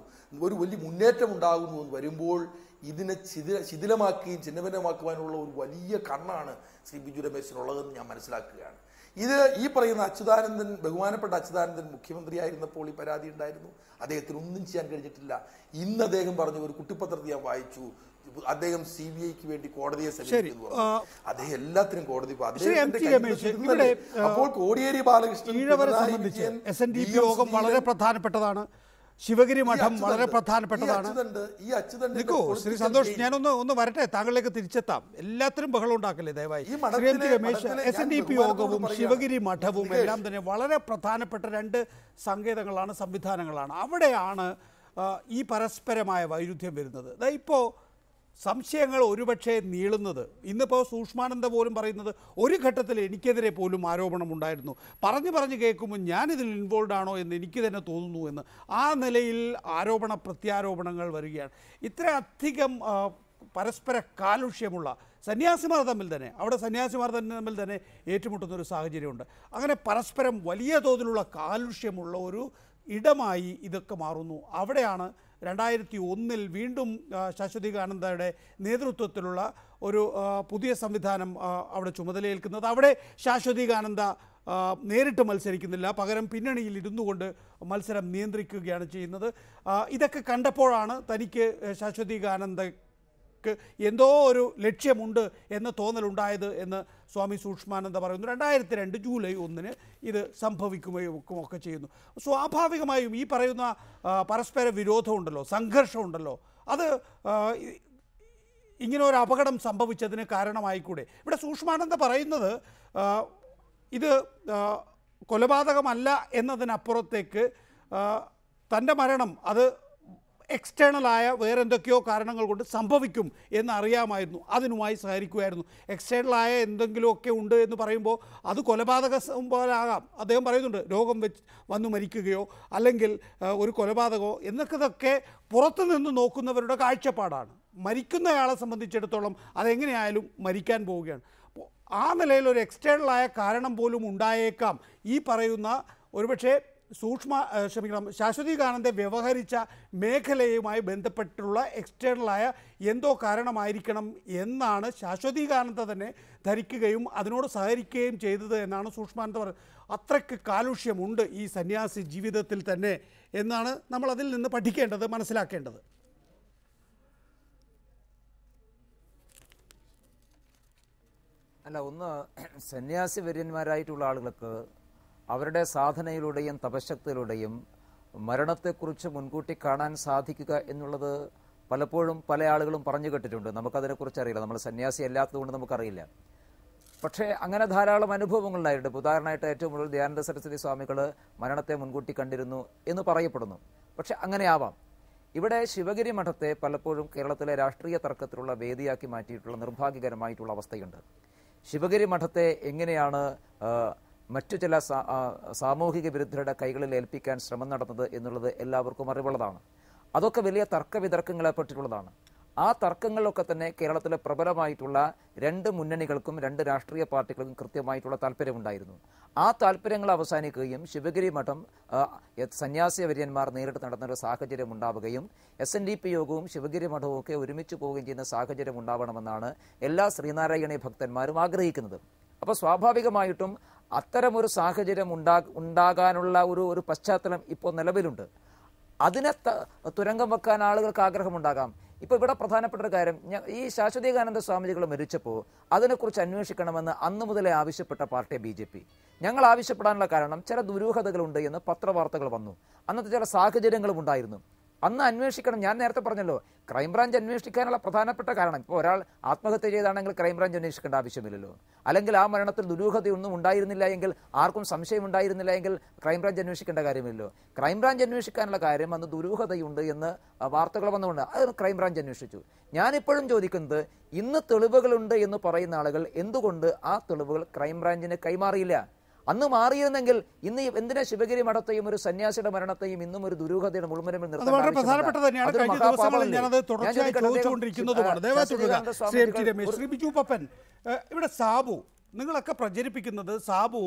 ഒരു വലിയ മുന്നേറ്റം ഉണ്ടാകുന്നു എന്ന് വരുമ്പോൾ ഇതിനെ ശിഥിലമാക്കുകയും ചിഹ്നഭിന്നമാക്കുവാനുള്ള ഒരു വലിയ കണ്ണാണ് ശ്രീ ബിജു രമേശിനുള്ളതെന്ന് ഞാൻ മനസ്സിലാക്കുകയാണ്. ഇത് ഈ പറയുന്ന അച്യുതാനന്ദൻ, ബഹുമാനപ്പെട്ട അച്യുതാനന്ദൻ മുഖ്യമന്ത്രിയായിരുന്നപ്പോൾ ഈ പരാതി ഉണ്ടായിരുന്നു. അദ്ദേഹത്തിന് ഒന്നും ചെയ്യാൻ കഴിഞ്ഞിട്ടില്ല. ഇന്ന് അദ്ദേഹം പറഞ്ഞു, ഒരു കുട്ടിപ്പത്രത്തിൽ ഞാൻ വായിച്ചു, അദ്ദേഹം CBIക്ക് വേണ്ടി കോടതിയെ സമീപിക്കുന്നു. അദ്ദേഹം എല്ലാത്തിനും കോടതി. അപ്പോൾ കോടിയേരി ബാലകൃഷ്ണൻ SNDP യോഗം വളരെ പ്രധാനപ്പെട്ടതാണ്. ശിവഗിരി മഠം വളരെ പ്രധാനപ്പെട്ടതാണ്. നിൽക്കൂ ശ്രീ സന്തോഷ്, ഞാനൊന്ന് വരട്ടെ, താങ്കളിലേക്ക് തിരിച്ചെത്താം. എല്ലാത്തിനും ബഹളം ഉണ്ടാക്കല്ലേ ദയവായി. ശ്രീ രമേശ്, SNDP യോഗവും ശിവഗിരി മഠവും എല്ലാം തന്നെ വളരെ പ്രധാനപ്പെട്ട രണ്ട് സങ്കേതങ്ങളാണ്, സംവിധാനങ്ങളാണ്. അവിടെയാണ് ഈ പരസ്പരമായ വൈരുദ്ധ്യം വരുന്നത്. ഇപ്പോൾ സംശയങ്ങൾ ഒരുപക്ഷെ നീളുന്നത് ഇന്നിപ്പോൾ സൂക്ഷ്മാനന്ദ പോലും പറയുന്നത് ഒരു ഘട്ടത്തിൽ എനിക്കെതിരെ പോലും ആരോപണം ഉണ്ടായിരുന്നു, പറഞ്ഞു കേൾക്കുമ്പോൾ ഞാനിതിൽ ഇൻവോൾവ് ആണോ എന്ന് എനിക്ക് തന്നെ തോന്നുന്നു എന്ന്. ആ നിലയിൽ പ്രത്യാരോപണങ്ങൾ വരികയാണ്. ഇത്രയധികം പരസ്പര കാലുഷ്യമുള്ള സന്യാസിമാർ തമ്മിൽ തന്നെ ഏറ്റുമുട്ടുന്നൊരു സാഹചര്യമുണ്ട്. അങ്ങനെ പരസ്പരം വലിയ തോതിലുള്ള കാലുഷ്യമുള്ള ഒരു ഇടമായി ഇതൊക്കെ മാറുന്നു. അവിടെയാണ് 2001 വീണ്ടും ശാശ്വതികാനന്ദയുടെ നേതൃത്വത്തിലുള്ള ഒരു പുതിയ സംവിധാനം അവിടെ ചുമതലയേൽക്കുന്നത്. അവിടെ ശാശ്വതികാനന്ദ നേരിട്ട് മത്സരിക്കുന്നില്ല, പകരം പിന്നണിയിൽ ഇരുന്നു കൊണ്ട് മത്സരം നിയന്ത്രിക്കുകയാണ് ചെയ്യുന്നത്. ഇതൊക്കെ കണ്ടപ്പോഴാണ് തനിക്ക് ശാശ്വതികാനന്ദക്ക് എന്തോ ഒരു ലക്ഷ്യമുണ്ട് എന്ന തോന്നലുണ്ടായത് എന്ന് സ്വാമി സൂക്ഷ്മാനന്ദ പറയുന്നു. 2002 ജൂലൈ 1 ഇത് സംഭവിക്കുകയും ഒക്കെ ചെയ്യുന്നു. സ്വാഭാവികമായും ഈ പറയുന്ന പരസ്പര വിരോധമുണ്ടല്ലോ, സംഘർഷമുണ്ടല്ലോ, അത് ഇങ്ങനെ ഒരു അപകടം സംഭവിച്ചതിന് കാരണമായിക്കൂടെ? ഇവിടെ സൂക്ഷ്മാനന്ദ പറയുന്നത് ഇത് കൊലപാതകമല്ല എന്നതിനപ്പുറത്തേക്ക് തൻ്റെ മരണം അത് എക്സ്റ്റേണലായ വേറെ എന്തൊക്കെയോ കാരണങ്ങൾ കൊണ്ട് സംഭവിക്കും എന്നറിയാമായിരുന്നു, അതിനുമായി സഹകരിക്കുമായിരുന്നു. എക്സ്റ്റേണലായ എന്തെങ്കിലുമൊക്കെ ഉണ്ട് എന്ന് പറയുമ്പോൾ അത് കൊലപാതക പോലാകാം. അദ്ദേഹം പറയുന്നുണ്ട്, രോഗം വന്നു മരിക്കുകയോ അല്ലെങ്കിൽ ഒരു കൊലപാതകമോ എന്നൊക്കെ പുറത്തു നിന്ന് നോക്കുന്നവരുടെ കാഴ്ചപ്പാടാണ്. മരിക്കുന്നയാളെ സംബന്ധിച്ചിടത്തോളം അതെങ്ങനെയായാലും മരിക്കാൻ പോവുകയാണ്. ആ നിലയിൽ ഒരു എക്സ്റ്റേണലായ കാരണം പോലും ഉണ്ടായേക്കാം. ഈ പറയുന്ന ഒരുപക്ഷെ ശാശ്വതികാനന്ദ വ്യവഹരിച്ച മേഖലയുമായി ബന്ധപ്പെട്ടുള്ള എക്സ്റ്റേണലായ എന്തോ കാരണമായിരിക്കണം എന്നാണ് ശാശ്വതികാനന്ദ തന്നെ ധരിക്കുകയും അതിനോട് സഹകരിക്കുകയും ചെയ്തത് എന്നാണ് സൂക്ഷ്മാനന്ദ പറയുന്നത്. അത്രയ്ക്ക് കാലുഷ്യമുണ്ട് ഈ സന്യാസി ജീവിതത്തിൽ തന്നെ എന്നാണ് നമ്മൾ അതിൽ നിന്ന് പഠിക്കേണ്ടത്, മനസ്സിലാക്കേണ്ടത്. അല്ല, ഒന്ന് സന്യാസി വര്യന്മാരായിട്ടുള്ള ആളുകൾക്ക് അവരുടെ സാധനയിലൂടെയും തപശക്തിയിലൂടെയും മരണത്തെക്കുറിച്ച് മുൻകൂട്ടി കാണാൻ സാധിക്കുക എന്നുള്ളത് പലപ്പോഴും പല ആളുകളും പറഞ്ഞു കേട്ടിട്ടുണ്ട്. നമുക്കതിനെക്കുറിച്ച് അറിയില്ല, നമ്മൾ സന്യാസി അല്ലാത്തതുകൊണ്ട് നമുക്കറിയില്ല. പക്ഷേ അങ്ങനെ ധാരാളം അനുഭവങ്ങളുണ്ടായിട്ടുണ്ട്. ഉദാഹരണമായിട്ട് ഏറ്റവും കൂടുതൽ ദയാനന്ദ സരസ്വതി സ്വാമികൾ മരണത്തെ മുൻകൂട്ടി കണ്ടിരുന്നു എന്ന് പറയപ്പെടുന്നു. പക്ഷെ അങ്ങനെ ആവാം. ഇവിടെ ശിവഗിരി മഠത്തെ പലപ്പോഴും കേരളത്തിലെ രാഷ്ട്രീയ തർക്കത്തിലുള്ള വേദിയാക്കി മാറ്റിയിട്ടുള്ള നിർഭാഗ്യകരമായിട്ടുള്ള അവസ്ഥയുണ്ട്. ശിവഗിരി മഠത്തെ എങ്ങനെയാണ് മറ്റു ചില സാമൂഹിക വിരുദ്ധരുടെ കൈകളിൽ ഏൽപ്പിക്കാൻ ശ്രമം നടന്നത് എന്നുള്ളത് എല്ലാവർക്കും അറിവുള്ളതാണ്. അതൊക്കെ വലിയ തർക്കവിതർക്കങ്ങളെ പറ്റിയിട്ടുള്ളതാണ്. ആ തർക്കങ്ങളിലൊക്കെ തന്നെ കേരളത്തിലെ പ്രബലമായിട്ടുള്ള 2 മുന്നണികൾക്കും 2 രാഷ്ട്രീയ പാർട്ടികൾക്കും കൃത്യമായിട്ടുള്ള താല്പര്യമുണ്ടായിരുന്നു. ആ താല്പര്യങ്ങൾ അവസാനിക്കുകയും ശിവഗിരി മഠം സന്യാസി വര്യന്മാർ നേരിട്ട് നടന്നൊരു സാഹചര്യം ഉണ്ടാവുകയും SNDP യോഗവും ശിവഗിരി മഠവും ഒക്കെ ഒരുമിച്ച് പോവുകയും ചെയ്യുന്ന സാഹചര്യം ഉണ്ടാവണമെന്നാണ് എല്ലാ ശ്രീനാരായണീയ ഭക്തന്മാരും ആഗ്രഹിക്കുന്നത്. അപ്പോൾ സ്വാഭാവികമായിട്ടും അത്തരമൊരു സാഹചര്യം ഉണ്ടാകാനുള്ള ഒരു പശ്ചാത്തലം ഇപ്പോൾ നിലവിലുണ്ട്. അതിനെ തുരങ്കം വെക്കാൻ ആളുകൾക്ക് ആഗ്രഹമുണ്ടാകാം. ഇപ്പോൾ ഇവിടെ പ്രധാനപ്പെട്ട ഒരു കാര്യം, ഈ ശാശ്വതികാനന്ദ സ്വാമിജികൾ മരിച്ചപ്പോൾ അതിനെക്കുറിച്ച് അന്വേഷിക്കണമെന്ന് അന്ന് മുതലേ ആവശ്യപ്പെട്ട പാർട്ടി BJP. ഞങ്ങൾ ആവശ്യപ്പെടാനുള്ള കാരണം ചില ദുരൂഹതകളുണ്ട് എന്ന് പത്രവാർത്തകൾ വന്നു. അന്നത്തെ ചില സാഹചര്യങ്ങളും ഉണ്ടായിരുന്നു. അന്ന് അന്വേഷിക്കണം. ഞാൻ നേരത്തെ പറഞ്ഞല്ലോ, ക്രൈംബ്രാഞ്ച് അന്വേഷിക്കാനുള്ള പ്രധാനപ്പെട്ട കാരണം, ഇപ്പോൾ ഒരാൾ ആത്മഹത്യ ചെയ്താണെങ്കിൽ ക്രൈംബ്രാഞ്ച് അന്വേഷിക്കേണ്ട ആവശ്യമില്ലല്ലോ, അല്ലെങ്കിൽ ആ മരണത്തിൽ ദുരൂഹതയൊന്നും ഉണ്ടായിരുന്നില്ല എങ്കിൽ, ആർക്കും സംശയം ഉണ്ടായിരുന്നില്ല എങ്കിൽ ക്രൈംബ്രാഞ്ച് അന്വേഷിക്കേണ്ട കാര്യമില്ലല്ലോ. ക്രൈംബ്രാഞ്ച് അന്വേഷിക്കാനുള്ള കാര്യം അന്ന് ദുരൂഹതയുണ്ട് എന്ന് വാർത്തകൾ വന്നുകൊണ്ട് അത് ക്രൈംബ്രാഞ്ച് അന്വേഷിച്ചു. ഞാനിപ്പോഴും ചോദിക്കുന്നത്, ഇന്ന് തെളിവുകളുണ്ട് എന്ന് പറയുന്ന ആളുകൾ എന്തുകൊണ്ട് ആ തെളിവുകൾ ക്രൈംബ്രാഞ്ചിന് കൈമാറിയില്ല? അന്ന് മാറിയിരുന്നെങ്കിൽ ഇന്ന് എന്തിനാ ശിവഗിരി മഠത്തെയും ഒരു സന്യാസിയുടെ മരണത്തെയും ഇന്നും ഒരു ദുരൂഹതയുടെ മുൾമുനമ്പിൽ ഇവിടെ സാബു, നിങ്ങളൊക്കെ പ്രചരിപ്പിക്കുന്നത് സാബു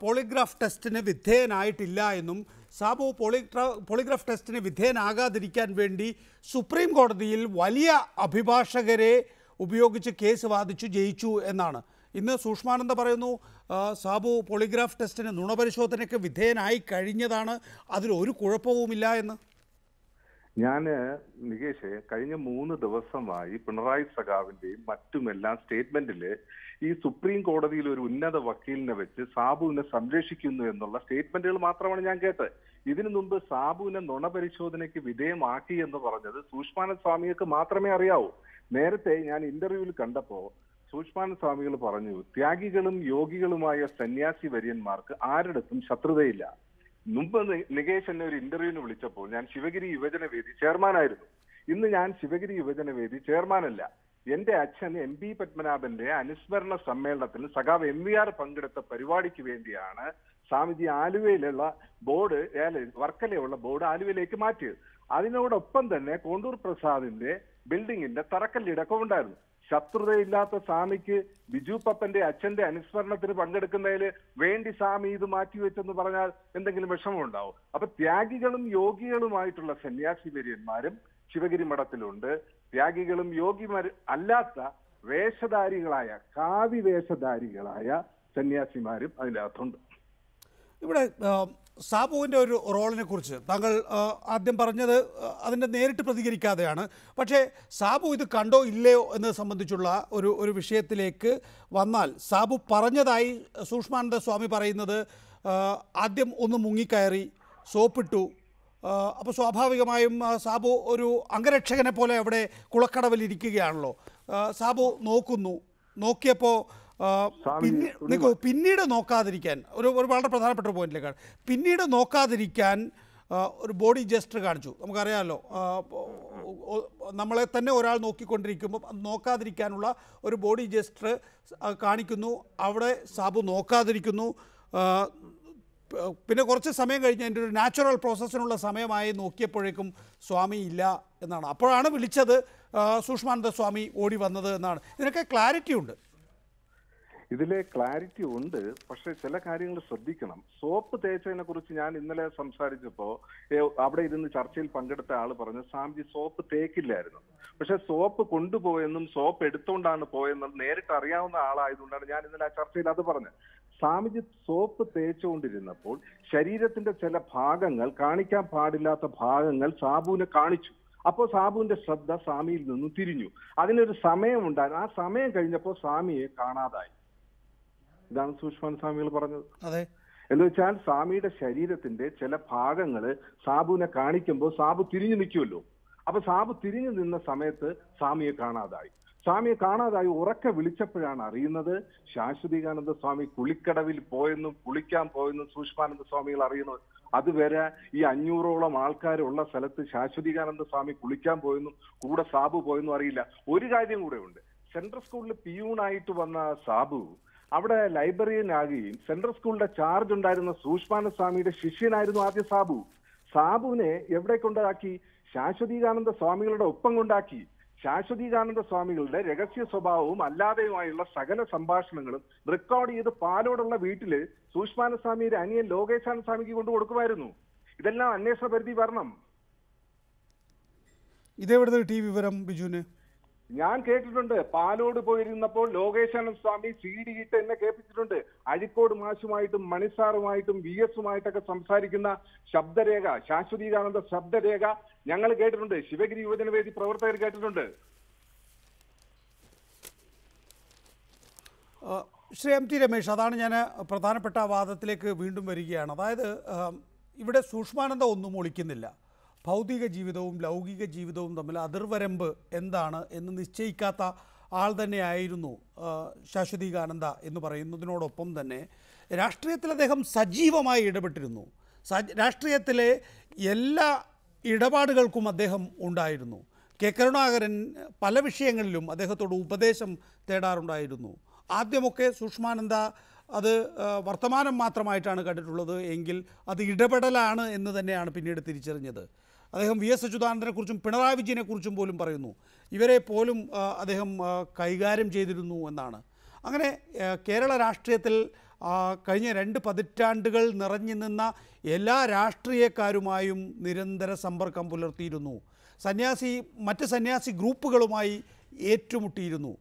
പോളിഗ്രാഫ് ടെസ്റ്റിന് വിധേയനായിട്ടില്ല എന്നും സാബു പോളിഗ്രാഫ് ടെസ്റ്റിന് വിധേയനാകാതിരിക്കാൻ വേണ്ടി സുപ്രീം കോടതിയിൽ വലിയ അഭിഭാഷകരെ ഉപയോഗിച്ച് കേസ് വാദിച്ചു ജയിച്ചു എന്നാണ്. ഇന്ന് സൂക്ഷ്മാനന്ദ പറയുന്നു സാബു പോളിഗ്രാഫ് ടെസ്റ്റിന് നുണപരിശോധനയ്ക്ക് വിധേയനായി കഴിഞ്ഞതാണ്, അതിലൊരു കുഴപ്പവുമില്ല എന്ന്. ഞാൻ നികേഷ്, കഴിഞ്ഞ 3 ദിവസമായി പിണറായി സഖാവിന്റെയും മറ്റുമെല്ലാം സ്റ്റേറ്റ്മെന്റില് ഈ സുപ്രീം കോടതിയിൽ ഒരു ഉന്നത വക്കീലിനെ വെച്ച് സാബുവിനെ സംരക്ഷിക്കുന്നു എന്നുള്ള സ്റ്റേറ്റ്മെന്റുകൾ മാത്രമാണ് ഞാൻ കേട്ടത്. ഇതിനു മുമ്പ് സാബുവിനെ നുണപരിശോധനയ്ക്ക് വിധേയമാക്കി എന്ന് പറഞ്ഞത് സൂക്ഷ്മാനന്ദ സ്വാമികൾക്ക് മാത്രമേ അറിയാവൂ. നേരത്തെ ഞാൻ ഇന്റർവ്യൂവിൽ കണ്ടപ്പോ സൂക്ഷ്മാനന്ദ സ്വാമികൾ പറഞ്ഞു, ത്യാഗികളും യോഗികളുമായ സന്യാസി വര്യന്മാർക്ക് ആരുടെത്തും ശത്രുതയില്ല. മുമ്പ് നികേഷ് എന്നെ ഒരു ഇന്റർവ്യൂവിന് വിളിച്ചപ്പോൾ ഞാൻ ശിവഗിരി യുവജന വേദി ചെയർമാനായിരുന്നു. ഇന്ന് ഞാൻ ശിവഗിരി യുവജനവേദി ചെയർമാനല്ല. എന്റെ അച്ഛൻ MP പത്മനാഭന്റെ അനുസ്മരണ സമ്മേളനത്തിന് സഖാവ് MVR പങ്കെടുത്ത പരിപാടിക്ക് വേണ്ടിയാണ് സ്വാമിജി ആലുവയിലുള്ള ബോർഡ്, വർക്കലയുള്ള ബോർഡ് ആലുവയിലേക്ക് മാറ്റിയത്. അതിനോടൊപ്പം തന്നെ കോണ്ടൂർ പ്രസാദിന്റെ ബിൽഡിങ്ങിന്റെ തറക്കല്ലിടക്കം ഉണ്ടായിരുന്നു. ശത്രുതയില്ലാത്ത സ്വാമിക്ക് ബിജു പപ്പന്റെ അച്ഛന്റെ അനുസ്മരണത്തിന് പങ്കെടുക്കുന്നതിൽ വേണ്ടി സ്വാമി ഇത് മാറ്റിവെച്ചെന്ന് പറഞ്ഞാൽ എന്തെങ്കിലും വിഷമമുണ്ടാവും? അപ്പൊ ത്യാഗികളും യോഗികളുമായിട്ടുള്ള സന്യാസിവര്യന്മാരും ശിവഗിരി മഠത്തിലുണ്ട്. ത്യാഗികളും യോഗിമാർ അല്ലാത്ത വേഷധാരികളായ കാവി വേഷധാരികളായ സന്യാസിമാരും അതിനകത്തുണ്ട്. ഇവിടെ സാബുവിൻ്റെ ഒരു റോളിനെ കുറിച്ച് താങ്കൾ ആദ്യം പറഞ്ഞത് അതിൻ്റെ നേരിട്ട് പ്രതികരിക്കാതെയാണ്. പക്ഷേ സാബു ഇത് കണ്ടോ ഇല്ലയോ എന്നത് സംബന്ധിച്ചുള്ള ഒരു വിഷയത്തിലേക്ക് വന്നാൽ, സാബു പറഞ്ഞതായി സൂക്ഷ്മാനന്ദ സ്വാമി പറയുന്നത് ആദ്യം ഒന്ന് മുങ്ങിക്കയറി സോപ്പിട്ടു. അപ്പോൾ സ്വാഭാവികമായും സാബു ഒരു അംഗരക്ഷകനെ പോലെ അവിടെ കുളക്കടവിൽ ഇരിക്കുകയാണല്ലോ. സാബു നോക്കിയപ്പോൾ പിന്നീട് നോക്കാതിരിക്കാൻ ഒരു വളരെ പ്രധാനപ്പെട്ട പോയിന്റിലേക്കാണ്. പിന്നീട് നോക്കാതിരിക്കാൻ ഒരു ബോഡി ജസ്റ്റർ കാണിച്ചു. നമുക്കറിയാമല്ലോ, നമ്മളെ തന്നെ ഒരാൾ നോക്കിക്കൊണ്ടിരിക്കുമ്പോൾ നോക്കാതിരിക്കാനുള്ള ഒരു ബോഡി ജസ്റ്റർ കാണിക്കുന്നു. അവിടെ സാബു നോക്കാതിരിക്കുന്നു. പിന്നെ കുറച്ച് സമയം കഴിഞ്ഞ് അതിൻ്റെ ഒരു നാച്ചുറൽ പ്രോസസ്സിനുള്ള സമയമായി നോക്കിയപ്പോഴേക്കും സ്വാമി ഇല്ല എന്നാണ്. അപ്പോഴാണ് വിളിച്ചത് സൂക്ഷ്മാനന്ദ സ്വാമി ഓടി വന്നത് എന്നാണ്. ഇതിനൊക്കെ ക്ലാരിറ്റി ഉണ്ട്. ഇതിലെ ക്ലാരിറ്റി ഉണ്ട്. പക്ഷെ ചില കാര്യങ്ങൾ ശ്രദ്ധിക്കണം. സോപ്പ് തേച്ചതിനെ കുറിച്ച് ഞാൻ ഇന്നലെ സംസാരിച്ചപ്പോ അവിടെ ഇരുന്ന് ചർച്ചയിൽ പങ്കെടുത്ത ആള് പറഞ്ഞു സ്വാമിജി സോപ്പ് തേക്കില്ലായിരുന്നു. പക്ഷെ സോപ്പ് കൊണ്ടുപോയെന്നും സോപ്പ് എടുത്തുകൊണ്ടാണ് പോയെന്നും നേരിട്ട് അറിയാവുന്ന ആളായതുകൊണ്ടാണ് ഞാൻ ഇന്നലെ ആ ചർച്ചയിൽ അത് പറഞ്ഞത്. സ്വാമിജി സോപ്പ് തേച്ചുകൊണ്ടിരുന്നപ്പോൾ ശരീരത്തിന്റെ ചില ഭാഗങ്ങൾ, കാണിക്കാൻ പാടില്ലാത്ത ഭാഗങ്ങൾ സാബുവിനെ കാണിച്ചു. അപ്പോൾ സാബുവിന്റെ ശ്രദ്ധ സ്വാമിയിൽ നിന്നും തിരിഞ്ഞു. അതിനൊരു സമയമുണ്ടായിരുന്നു. ആ സമയം കഴിഞ്ഞപ്പോൾ സ്വാമിയെ കാണാതായി. ഇതാണ് സൂക്ഷ്മാനന്ദ സ്വാമികൾ പറഞ്ഞത്. എന്ന് വെച്ചാൽ സ്വാമിയുടെ ശരീരത്തിന്റെ ചില ഭാഗങ്ങള് സാബുവിനെ കാണിക്കുമ്പോൾ സാബു തിരിഞ്ഞു നിൽക്കുമല്ലോ. അപ്പൊ സാബു തിരിഞ്ഞു നിന്ന സമയത്ത് സ്വാമിയെ കാണാതായി ഉറക്കെ വിളിച്ചപ്പോഴാണ് അറിയുന്നത് ശാശ്വതീകാനന്ദ സ്വാമി കുളിക്കടവിൽ പോയെന്നും കുളിക്കാൻ പോയെന്നും സൂക്ഷ്മാനന്ദ സ്വാമികൾ അറിയുന്നത്. അതുവരെ ഈ 500ഓളം ആൾക്കാരുള്ള സ്ഥലത്ത് ശാശ്വതീകാനന്ദ സ്വാമി കുളിക്കാൻ പോയെന്നും കൂടെ സാബു പോയെന്നും അറിയില്ല. ഒരു കാര്യം കൂടെ ഉണ്ട്. സെൻട്രൽ സ്കൂളിൽ പിയൂണായിട്ട് വന്ന സാബു അവിടെ ലൈബ്രറിയനാകുകയും സെൻട്രൽ സ്കൂളിന്റെ ചാർജ് ഉണ്ടായിരുന്ന സൂക്ഷ്മാനന്ദ സ്വാമിയുടെ ശിഷ്യനായിരുന്നു ആദ്യം സാബു. സാബുവിനെ എവിടെ കൊണ്ടാക്കി? ശാശ്വതീകാനന്ദ സ്വാമികളുടെ ഒപ്പം കൊണ്ടാക്കി. ശാശ്വതീകാനന്ദ സ്വാമികളുടെ രഹസ്യ സ്വഭാവവും അല്ലാതെയുമായുള്ള സകല സംഭാഷണങ്ങളും റെക്കോർഡ് ചെയ്ത് പാലോടുള്ള വീട്ടില് സൂക്ഷ്മാനന്ദ സ്വാമിയുടെ അനിയൻ ലോകേശാനന്ദ സ്വാമിക്ക് കൊണ്ടു കൊടുക്കുമായിരുന്നു. ഇതെല്ലാം അന്വേഷണ പരിധി വരണം. ഇതെവിടുത്തെ കിട്ടി വിവരം ബിജുവിന്? ഞാൻ കേട്ടിട്ടുണ്ട്. പാലോട് പോയിരുന്നപ്പോൾ ലോകേശാനന്ദ സ്വാമി CD ഇട്ട് എന്നെ കേൾപ്പിച്ചിട്ടുണ്ട്. അഴിക്കോട് മാഷുമായിട്ടും മണിസാറുമായിട്ടും VS-ഉമായിട്ടൊക്കെ സംസാരിക്കുന്ന ശബ്ദരേഖ, ശാശ്വതീകാനന്ദ ശബ്ദരേഖ ഞങ്ങൾ കേട്ടിട്ടുണ്ട്. ശിവഗിരി യുവജനവേദി പ്രവർത്തകർ കേട്ടിട്ടുണ്ട്. ശ്രീ MT രമേശ്, അതാണ് ഞാൻ പ്രധാനപ്പെട്ട വാദത്തിലേക്ക് വീണ്ടും വരികയാണ്. അതായത് ഇവിടെ സൂക്ഷ്മാനന്ദ ഒന്നും ഒളിക്കുന്നില്ല. ഭൗതിക ജീവിതവും ലൗകിക ജീവിതവും തമ്മിൽ അതിർവരമ്പ് എന്താണ് എന്ന് നിശ്ചയിക്കാത്ത ആൾ തന്നെയായിരുന്നു ശാശ്വതീകാനന്ദ എന്ന് പറയുന്നതിനോടൊപ്പം തന്നെ രാഷ്ട്രീയത്തിൽ അദ്ദേഹം സജീവമായി ഇടപെട്ടിരുന്നു. രാഷ്ട്രീയത്തിലെ എല്ലാ ഇടപാടുകൾക്കും അദ്ദേഹം ഉണ്ടായിരുന്നു. കെ കരുണാകരൻ പല വിഷയങ്ങളിലും അദ്ദേഹത്തോട് ഉപദേശം തേടാറുണ്ടായിരുന്നു. ആദ്യമൊക്കെ സൂക്ഷ്മാനന്ദ അത് വർത്തമാനം മാത്രമായിട്ടാണ് കണ്ടിട്ടുള്ളത് എങ്കിൽ അത് ഇടപെടലാണ് എന്ന് തന്നെയാണ് പിന്നീട് തിരിച്ചറിഞ്ഞത്. അദ്ദേഹം VS അച്യുതാനന്ദനെക്കുറിച്ചും പിണറായി വിജയനെക്കുറിച്ചും പോലും പറയുന്നു. ഇവരെ പോലും അദ്ദേഹം കൈകാര്യം ചെയ്തിരുന്നു എന്നാണ്. അങ്ങനെ കേരള രാഷ്ട്രീയത്തിൽ കഴിഞ്ഞ 2 പതിറ്റാണ്ടുകൾ നിറഞ്ഞു നിന്ന എല്ലാ രാഷ്ട്രീയക്കാരുമായും നിരന്തര സമ്പർക്കം പുലർത്തിയിരുന്നു. മറ്റ് സന്യാസി ഗ്രൂപ്പുകളുമായി ഏറ്റുമുട്ടിയിരുന്നു.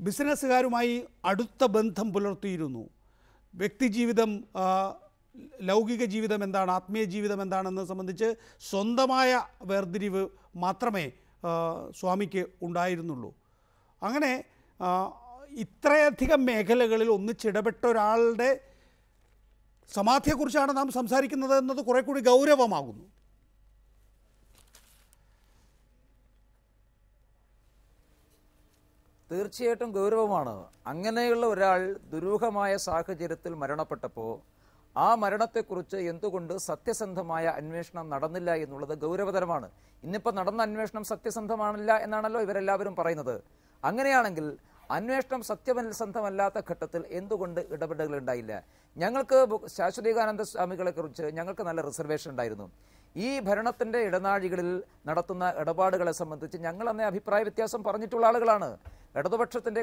ബിസിനസ്സുകാരുമായി അടുത്ത ബന്ധം പുലർത്തിയിരുന്നു. വ്യക്തിജീവിതം, ലൗകിക ജീവിതം എന്താണ്, ആത്മീയ ജീവിതം എന്താണെന്ന് സംബന്ധിച്ച് സ്വന്തമായ വേർതിരിവ് മാത്രമേ സ്വാമിക്ക് ഉണ്ടായിരുന്നുള്ളൂ. അങ്ങനെ ഇത്രയധികം മേഖലകളിൽ ഒന്നിച്ചിടപെട്ട ഒരാളുടെ സമാധിയെക്കുറിച്ചാണ് നാം സംസാരിക്കുന്നത് എന്നത് കുറെ കൂടി ഗൗരവമാകുന്നു. തീർച്ചയായിട്ടും ഗൗരവമാണ്. അങ്ങനെയുള്ള ഒരാൾ ദുരൂഹമായ സാഹചര്യത്തിൽ മരണപ്പെട്ടപ്പോൾ ആ മരണത്തെക്കുറിച്ച് എന്തുകൊണ്ട് സത്യസന്ധമായ അന്വേഷണം നടന്നില്ല എന്നുള്ളത് ഗൗരവതരമാണ്. ഇന്നിപ്പോൾ നടന്ന അന്വേഷണം സത്യസന്ധമാണില്ല എന്നാണല്ലോ ഇവരെല്ലാവരും പറയുന്നത്. അങ്ങനെയാണെങ്കിൽ അന്വേഷണം സത്യസന്ധമല്ലാത്ത ഘട്ടത്തിൽ എന്തുകൊണ്ട് ഇടപെടലുകൾ ഉണ്ടായില്ല? ഞങ്ങൾക്ക് ശാശ്വതീകാനന്ദ സ്വാമികളെ കുറിച്ച് ഞങ്ങൾക്ക് നല്ല റിസർവേഷൻ ഉണ്ടായിരുന്നു. ഈ ഭരണത്തിന്റെ ഇടനാഴികളിൽ നടത്തുന്ന ഇടപാടുകളെ സംബന്ധിച്ച് ഞങ്ങൾ അന്നേ അഭിപ്രായ വ്യത്യാസം പറഞ്ഞിട്ടുള്ള ആളുകളാണ്. ഇടതുപക്ഷത്തിന്റെ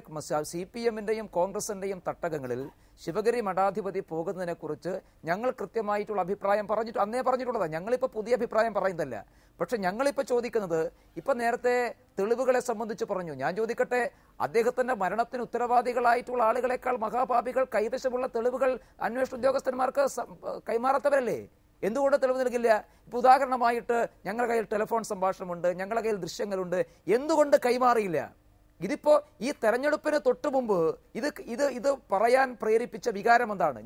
CPM-ന്റെയും കോൺഗ്രസിന്റെയും തട്ടകങ്ങളിൽ ശിവഗിരി മഠാധിപതി പോകുന്നതിനെക്കുറിച്ച് ഞങ്ങൾ കൃത്യമായിട്ടുള്ള അഭിപ്രായം അന്നേ പറഞ്ഞിട്ടുള്ളതാണ്. ഞങ്ങളിപ്പോൾ പുതിയ അഭിപ്രായം പറയുന്നതല്ല. പക്ഷെ ഞങ്ങളിപ്പോൾ ചോദിക്കുന്നത്, ഇപ്പം നേരത്തെ തെളിവുകളെ സംബന്ധിച്ച് പറഞ്ഞു. ഞാൻ ചോദിക്കട്ടെ, അദ്ദേഹത്തിന്റെ മരണത്തിന് ഉത്തരവാദികളായിട്ടുള്ള ആളുകളെക്കാൾ മഹാപാപികൾ കൈവശമുള്ള തെളിവുകൾ അന്വേഷണ ഉദ്യോഗസ്ഥന്മാർക്ക് കൈമാറാത്തവരല്ലേ? എന്തുകൊണ്ട് തെളിവ് നൽകില്ല? ഇപ്പൊ ഉദാഹരണമായിട്ട് ഞങ്ങളുടെ കയ്യിൽ ടെലിഫോൺ സംഭാഷണമുണ്ട്, ഞങ്ങളുടെ കയ്യിൽ ദൃശ്യങ്ങളുണ്ട്, എന്തുകൊണ്ട് കൈമാറിയില്ല? ഇതിപ്പോ ഈ തെരഞ്ഞെടുപ്പിന് തൊട്ടു മുമ്പ് ഇത് പറയാൻ പ്രേരിപ്പിച്ച വികാരം എന്താണ്?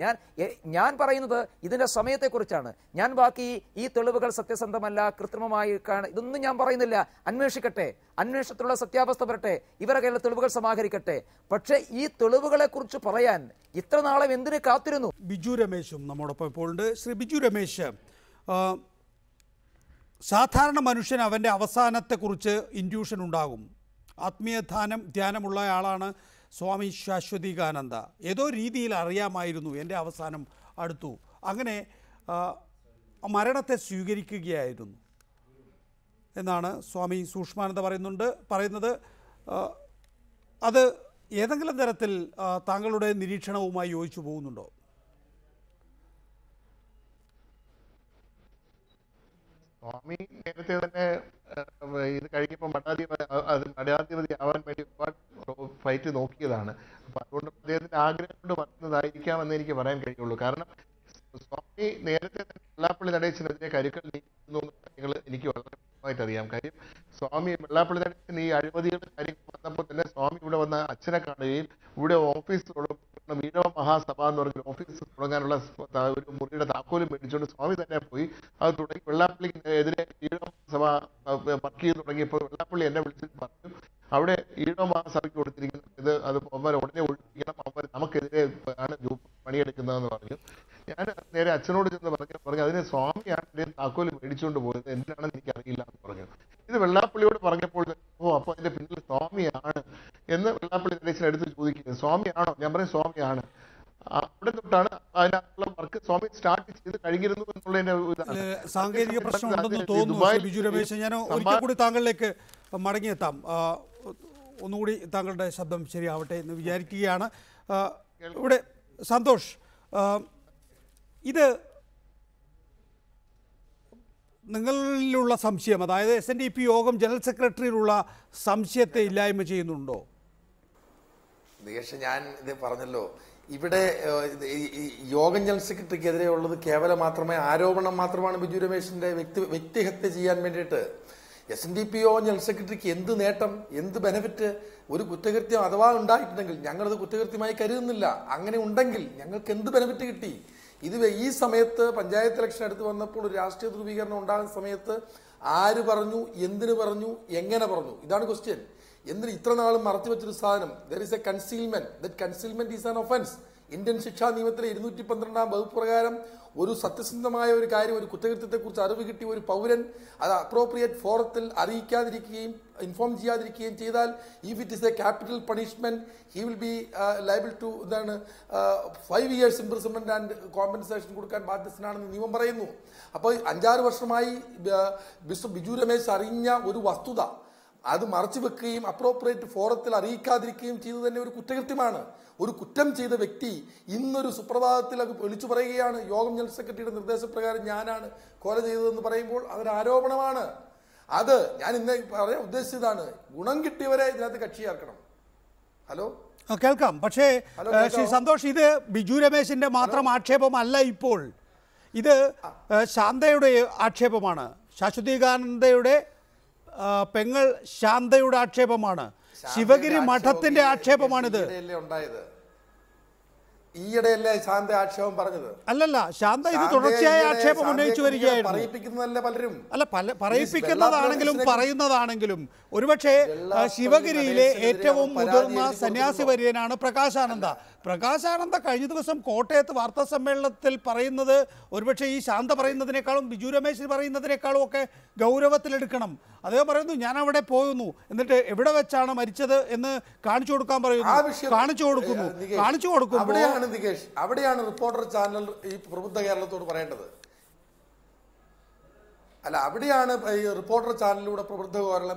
ഞാൻ പറയുന്നത് ഇതിന്റെ സമയത്തെക്കുറിച്ചാണ്. ഞാൻ ബാക്കി ഈ തെളിവുകൾ സത്യസന്ധമല്ല, കൃത്രിമമായി ഇതൊന്നും ഞാൻ പറയുന്നില്ല. അന്വേഷിക്കട്ടെ, അന്വേഷണത്തിലുള്ള സത്യാവസ്ഥ വരട്ടെ, ഇവരുടെ കയ്യിലെ തെളിവുകൾ സമാഹരിക്കട്ടെ. പക്ഷേ ഈ തെളിവുകളെ കുറിച്ച് പറയാൻ ഇത്ര നാളെ എന്തിനു കാത്തിരുന്നു? ബിജു രമേശും നമ്മോടൊപ്പം ഇപ്പോൾ ഉണ്ട്. ശ്രീ ബിജു രമേശ്, സാധാരണ മനുഷ്യൻ അവൻ്റെ അവസാനത്തെക്കുറിച്ച് ഇൻഡ്യൂഷൻ ഉണ്ടാകും. ആത്മീയ ധ്യാനമുള്ള ആളാണ് സ്വാമി ശാശ്വതീകാനന്ദ. ഏതോ രീതിയിൽ അറിയാമായിരുന്നു എൻ്റെ അവസാനം അടുത്തു. അങ്ങനെ മരണത്തെ സ്വീകരിക്കുകയായിരുന്നു എന്നാണ് സ്വാമി സൂക്ഷ്മാനന്ദ പറയുന്നത്. അത് ഏതെങ്കിലും തരത്തിൽ താങ്കളുടെ നിരീക്ഷണവുമായി യോജിച്ചു പോകുന്നുണ്ടോ? സ്വാമി നേരത്തെ തന്നെ ഇത് കഴിഞ്ഞപ്പോൾ മഠാധിപതി ആവാൻ വേണ്ടി ഒരുപാട് ഫൈറ്റ് നോക്കിയതാണ്. അപ്പൊ അതുകൊണ്ട് അദ്ദേഹത്തിന്റെ ആഗ്രഹം കൊണ്ട് പറയുന്നതായിരിക്കാമെന്ന് എനിക്ക് പറയാൻ കഴിയുള്ളൂ. കാരണം സ്വാമി നേരത്തെ തന്നെ വെള്ളാപ്പള്ളി നടേശനെതിരെ കരുക്കൾ നീക്കുന്നു കാര്യങ്ങൾ എനിക്ക് വളരെ വ്യക്തമായിട്ട് അറിയാം. കാര്യം സ്വാമി വെള്ളാപ്പള്ളി നടേശൻ ഈ അഴിമതികളുടെ കാര്യങ്ങൾ വന്നപ്പോൾ തന്നെ സ്വാമി ഇവിടെ വന്ന് അച്ഛനെ കാണുകയും ഇവിടെ ഓഫീസ് ഈഴവ മഹാസഭ എന്ന് പറഞ്ഞ ഓഫീസ് തുടങ്ങാനുള്ള ഒരു മുറിയുടെ താക്കോലും മേടിച്ചുകൊണ്ട് സ്വാമി തന്നെ പോയി അത് തുടങ്ങി. വെള്ളാപ്പള്ളിക്ക് എതിരെ ഈഴവ സഭ വർക്ക് ചെയ്ത് തുടങ്ങിയപ്പോൾ വെള്ളാപ്പള്ളി എന്നെ വിളിച്ചിട്ട് പറഞ്ഞു, അവിടെ ഈഴവ മഹാസഭയ്ക്ക് കൊടുത്തിരിക്കുന്നത് അത് അവന്മാരെ ഉടനെ ഒഴിപ്പിക്കണം, അവർ നമുക്കെതിരെ ആണ് പണിയെടുക്കുന്നതെന്ന് പറഞ്ഞു. ഞാൻ നേരെ അച്ഛനോട് ചെന്ന് പറഞ്ഞു അതിന് സ്വാമിയാണ് എൻ്റെ താക്കോല് മേടിച്ചുകൊണ്ട് പോയത്, എന്തിനാണെന്ന് എനിക്കറിയില്ല എന്ന് പറഞ്ഞു. ഇത് വെള്ളാപ്പള്ളിയോട് പറഞ്ഞപ്പോൾ അപ്പൊ അതിന്റെ പിന്നിൽ സ്വാമിയാണ് എന്ന് വെള്ളാപ്പള്ളി നടേശൻ എടുത്ത് ചോദിക്കുന്നത്. സ്വാമിയാണോ? ഞാൻ പറയും സ്വാമിയാണ്. അവിടെ തൊട്ടാണ് അതിനകത്തുള്ള വർക്ക് സ്വാമി സ്റ്റാർട്ട് ചെയ്ത് കഴിഞ്ഞിരുന്നു എന്നുള്ളതിന്റെ സാങ്കേതിക പ്രശ്നം ഉണ്ടെന്ന് തോന്നുന്നു. ബിജു രമേശ്, ഞാൻ ഒരിക്കൽ കൂടി താങ്കളിലേക്ക് മടങ്ങിയെത്താം. ഒന്നുകൂടി താങ്കളുടെ ശബ്ദം ശരിയാവട്ടെ എന്ന് വിചാരിക്കുകയാണ്. ഇവിടെ സന്തോഷ്, ഇത് നിങ്ങളിലുള്ള സംശയം, അതായത് SNDP യോഗം ജനറൽ സെക്രട്ടറിയിലുള്ള സംശയത്തെ ഇല്ലായ്മ ചെയ്യുന്നുണ്ടോ? നികേഷ്, ഞാൻ ഇത് പറഞ്ഞല്ലോ, ഇവിടെ യോഗം ജനറൽ സെക്രട്ടറിക്കെതിരെ ഉള്ളത് കേവലം ആരോപണം മാത്രമാണ്. ബിജു രമേശിന്റെ വ്യക്തിഹത്യ ചെയ്യാൻ വേണ്ടിയിട്ട് SNDP യോഗം ജനറൽ സെക്രട്ടറിക്ക് എന്ത് നേട്ടം, എന്ത് ബെനിഫിറ്റ്? ഒരു കുറ്റകൃത്യം അഥവാ ഉണ്ടായിട്ടുണ്ടെങ്കിൽ ഞങ്ങളത് കുറ്റകൃത്യമായി കരുതുന്നില്ല. അങ്ങനെ ഉണ്ടെങ്കിൽ ഞങ്ങൾക്ക് എന്ത് ബെനിഫിറ്റ് കിട്ടി? ഇത് ഈ സമയത്ത് പഞ്ചായത്ത് ഇലക്ഷൻ അടുത്ത് വന്നപ്പോൾ ഒരു രാഷ്ട്രീയ ധ്രുവീകരണം ഉണ്ടാകുന്ന സമയത്ത് ആര് പറഞ്ഞു, എന്തിനു പറഞ്ഞു, എങ്ങനെ പറഞ്ഞു? ഇതാണ് ക്വസ്റ്റ്യൻ. എന്തിന് ഇത്ര നാളും മറച്ചു വെച്ചൊരു സാധനം? There is A concealment. That concealment is an offence. Indian ശിക്ഷാ നിയമത്തിലെ 212 വകുപ്പ് പ്രകാരം ഒരു സത്യസന്ധമായ ഒരു കാര്യം, ഒരു കുറ്റകൃത്യത്തെക്കുറിച്ച് അറിവ് കിട്ടിയ ഒരു പൗരൻ അത് അപ്രോപ്രിയേറ്റ് ഫോറത്തിൽ അറിയിക്കാതിരിക്കുകയും ഇൻഫോം ചെയ്യാതിരിക്കുകയും ചെയ്താൽ, if it is a capital punishment, he will be liable to 5 years imprisonment and compensation കൊടുക്കാൻ ബാധ്യസ്ഥനാണെന്ന് നിയമം പറയുന്നു. അപ്പോൾ 5-6 വർഷമായി ബിജു രമേശ് അറിഞ്ഞ ഒരു വസ്തുത അത് മറച്ചു വെക്കുകയും അപ്രോപ്രിയേറ്റ് ഫോറത്തിൽ അറിയിക്കാതിരിക്കുകയും ചെയ്തത് തന്നെ ഒരു കുറ്റകൃത്യമാണ്. ഒരു കുറ്റം ചെയ്ത വ്യക്തി ഇന്നൊരു സുപ്രഭാതത്തിൽ അത് വിളിച്ചു പറയുകയാണ്, യോഗം ജനറൽ സെക്രട്ടറിയുടെ നിർദ്ദേശപ്രകാരം ഞാനാണ് കൊല ചെയ്തതെന്ന് പറയുമ്പോൾ അതൊരു ആരോപണമാണ്. അത് ഞാൻ ഇന്ന് പറയാൻ ഉദ്ദേശിച്ചതാണ്. ഗുണം കിട്ടിയവരെ ഇതിനകത്ത് കക്ഷി ചേർക്കണം. ഹലോ, കേൾക്കാം. പക്ഷേ ശ്രീ സന്തോഷ്, ഇത് ബിജു രമേശിന്റെ മാത്രം ആക്ഷേപമല്ല. ഇപ്പോൾ ഇത് ശാന്തയുടെ ആക്ഷേപമാണ്. ശാശ്വതീകാനന്ദയുടെ പെങ്ങൾ ശാന്തയുടെ ആക്ഷേപമാണ്. ശിവഗിരി മഠത്തിന്റെ ആക്ഷേപമാണിത്. ഈയിടെയല്ലേ ശാന്ത ആക്ഷേപം പറഞ്ഞത്? അല്ലല്ല, ശാന്ത ഇത് തുടർച്ചയായ ആക്ഷേപം ഉന്നയിച്ചു വരികയായിരുന്നു. പറയിപ്പിക്കുന്നതല്ലേ പലരും? അല്ല, പറയിപ്പിക്കുന്നതാണെങ്കിലും പറയുന്നതാണെങ്കിലും ഒരുപക്ഷെ ശിവഗിരിയിലെ ഏറ്റവും മുതിർന്ന സന്യാസി വര്യനാണ് പ്രകാശാനന്ദ. പ്രകാശാനന്ദ കഴിഞ്ഞ ദിവസം കോട്ടയത്ത് വാർത്താ സമ്മേളനത്തിൽ പറയുന്നത് ഒരുപക്ഷെ ഈ ശാന്ത പറയുന്നതിനേക്കാളും ബിജു രമേശ് പറയുന്നതിനേക്കാളും ഒക്കെ ഗൗരവത്തിലെടുക്കണം. അദ്ദേഹം പറയുന്നു, ഞാൻ അവിടെ പോയിരുന്നു, എന്നിട്ട് എവിടെ വെച്ചാണ് മരിച്ചത് എന്ന് കാണിച്ചു കൊടുക്കാൻ പറയുന്നു. കാണിച്ചു കൊടുക്കുന്നു. അവിടെയാണ് റിപ്പോർട്ടർ ചാനൽ ഈ പ്രബുദ്ധ കേരളത്തോട് പറയേണ്ടത്. അല്ല, അവിടെയാണ് ഈ റിപ്പോർട്ടർ ചാനലിലൂടെ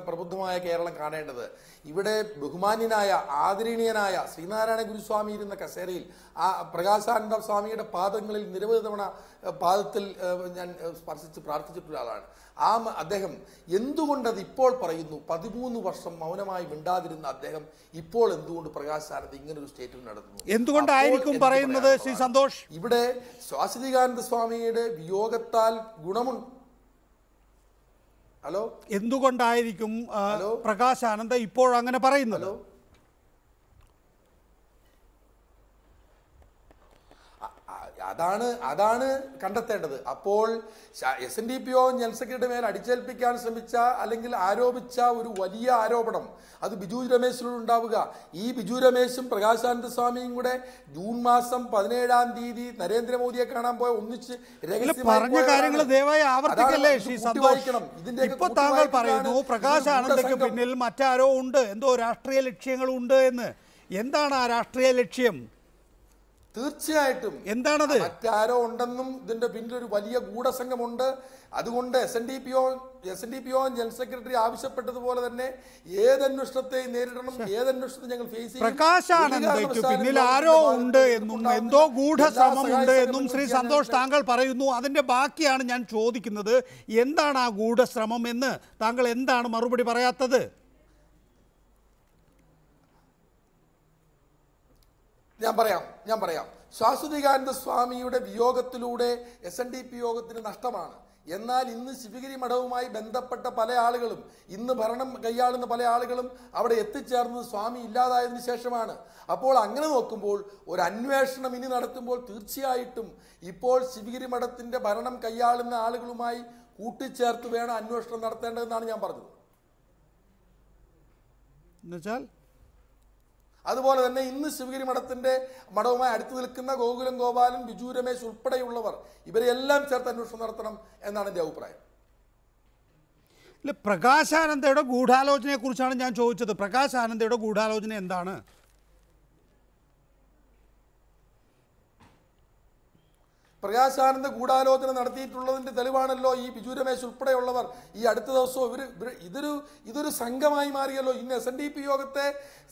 പ്രബുദ്ധമായ കേരളം കാണേണ്ടത്. ഇവിടെ ബഹുമാന്യനായ ആദരണീയനായ ശ്രീനാരായണ ഗുരുസ്വാമി ഇരുന്ന കസേരയിൽ ആ പ്രകാശാനന്ദ സ്വാമിയുടെ പാദങ്ങളിൽ നിരവധി തവണ പാദത്തിൽ ഞാൻ സ്പർശിച്ച് പ്രാർത്ഥിച്ചിട്ടുള്ള ആളാണ്. അദ്ദേഹം എന്തുകൊണ്ടത് ഇപ്പോൾ പറയുന്നു? 13 വർഷം മൗനമായി മിണ്ടാതിരുന്ന അദ്ദേഹം ഇപ്പോൾ എന്തുകൊണ്ട് പ്രകാശാനന്ദ ഇങ്ങനൊരു സ്റ്റേറ്റ്മെന്റ് നടത്തുന്നു? എന്തുകൊണ്ടായിരിക്കും പറയുന്നത് ശ്രീ സന്തോഷ്? ഇവിടെ സ്വാസികാനന്ദ സ്വാമിയുടെ വിയോഗത്താൽ ഗുണമുണ്ട്. ഹലോ, എന്തുകൊണ്ടായിരിക്കും പ്രകാശാനന്ദ ഇപ്പോൾ അങ്ങനെ പറയുന്നത്? അതാണ് കണ്ടെത്തേണ്ടത്. അപ്പോൾ SNDPO ജനറൽ സെക്രട്ടറി മേൽ അടിച്ചേൽപ്പിക്കാൻ ശ്രമിച്ച അല്ലെങ്കിൽ ആരോപിച്ച ഒരു വലിയ ആരോപണം അത് ബിജു രമേശിനോട് ഉണ്ടാവുക. ഈ ബിജു രമേശും പ്രകാശാനന്ദ സ്വാമിയും കൂടെ ജൂൺ മാസം 17-ാം തീയതി നരേന്ദ്രമോദിയെ കാണാൻ പോയ ഒന്നിച്ച് പറഞ്ഞ കാര്യങ്ങൾ ദയവായി ആവർത്തിക്കല്ലേ ശ്രീ സന്തോഷ്? ഇപ്പൊ താങ്കൾ പറയുന്നു പ്രകാശാനന്ദയ്ക്ക് പിന്നിൽ മറ്റാരോ ഉണ്ട്, എന്തോ രാഷ്ട്രീയ ലക്ഷ്യങ്ങളുണ്ട് എന്ന്. എന്താണ് ആ രാഷ്ട്രീയ ലക്ഷ്യം? തീർച്ചയായിട്ടും എന്താണത്? മറ്റാരോ ഉണ്ടെന്നും ഇതിന്റെ പിന്നിൽ ഒരു വലിയ ഗൂഢസംഘമുണ്ട്. അതുകൊണ്ട് SNDPO ജനറൽ സെക്രട്ടറി ആവശ്യപ്പെട്ടതുപോലെ തന്നെ ഏതന്വേഷണത്തെയും നേരിടണം, ഏതന്വേഷണത്തെ ഞങ്ങൾ ഫേസ് ചെയ്യും. പ്രകാശാനന്ദയ്ക്ക് പിന്നിൽ ആരോ ഉണ്ട് എന്നും എന്തോ ഗൂഢശ്രമമുണ്ട് എന്നും ശ്രീ സന്തോഷ് താങ്കൾ പറയുന്നു. അതിന്റെ ബാക്കിയാണ് ഞാൻ ചോദിക്കുന്നത്. എന്താണ് ആ ഗൂഢശ്രമം എന്ന് താങ്കൾ എന്താണ് മറുപടി പറയാത്തത്? ഞാൻ പറയാം. ശാശ്വതികാനന്ദ സ്വാമിയുടെ വിയോഗത്തിലൂടെ SNDP യോഗത്തിന് നഷ്ടമാണ്. എന്നാൽ ഇന്ന് ശിവഗിരി മഠവുമായി ബന്ധപ്പെട്ട പല ആളുകളും, ഇന്ന് ഭരണം കൈയാളുന്ന പല ആളുകളും അവിടെ എത്തിച്ചേർന്നത് സ്വാമി ഇല്ലാതായതിനു ശേഷമാണ്. അപ്പോൾ അങ്ങനെ നോക്കുമ്പോൾ ഒരു അന്വേഷണം ഇനി നടത്തുമ്പോൾ തീർച്ചയായിട്ടും ഇപ്പോൾ ശിവഗിരി മഠത്തിന്റെ ഭരണം കൈയാളുന്ന ആളുകളുമായി കൂട്ടിച്ചേർത്ത് വേണം അന്വേഷണം നടത്തേണ്ടതെന്നാണ് ഞാൻ പറഞ്ഞത്. എന്നുവെച്ചാൽ അതുപോലെ തന്നെ ഇന്ന് ശിവഗിരി മഠവുമായി അടുത്തു നിൽക്കുന്ന ഗോകുലം ഗോപാലൻ, ബിജു രമേശ് ഉൾപ്പെടെയുള്ളവർ ഇവരെല്ലാം ചേർത്ത് അന്വേഷണം നടത്തണം എന്നാണ് എൻ്റെ അഭിപ്രായം. ഇല്ല, പ്രകാശാനന്ദയുടെ ഗൂഢാലോചനയെ കുറിച്ചാണ് ഞാൻ ചോദിച്ചത്. പ്രകാശാനന്ദയുടെ ഗൂഢാലോചന എന്താണ്? പ്രകാശാനന്ദ ഗൂഢാലോചന നടത്തിയിട്ടുള്ളതിന്റെ തെളിവാണല്ലോ ഈ ബിജു രമേശ് ഉൾപ്പെടെയുള്ളവർ ഈ അടുത്ത ദിവസവും ഇതൊരു സംഘമായി മാറിയല്ലോ. ഇന്ന് SNDP യോഗത്തെ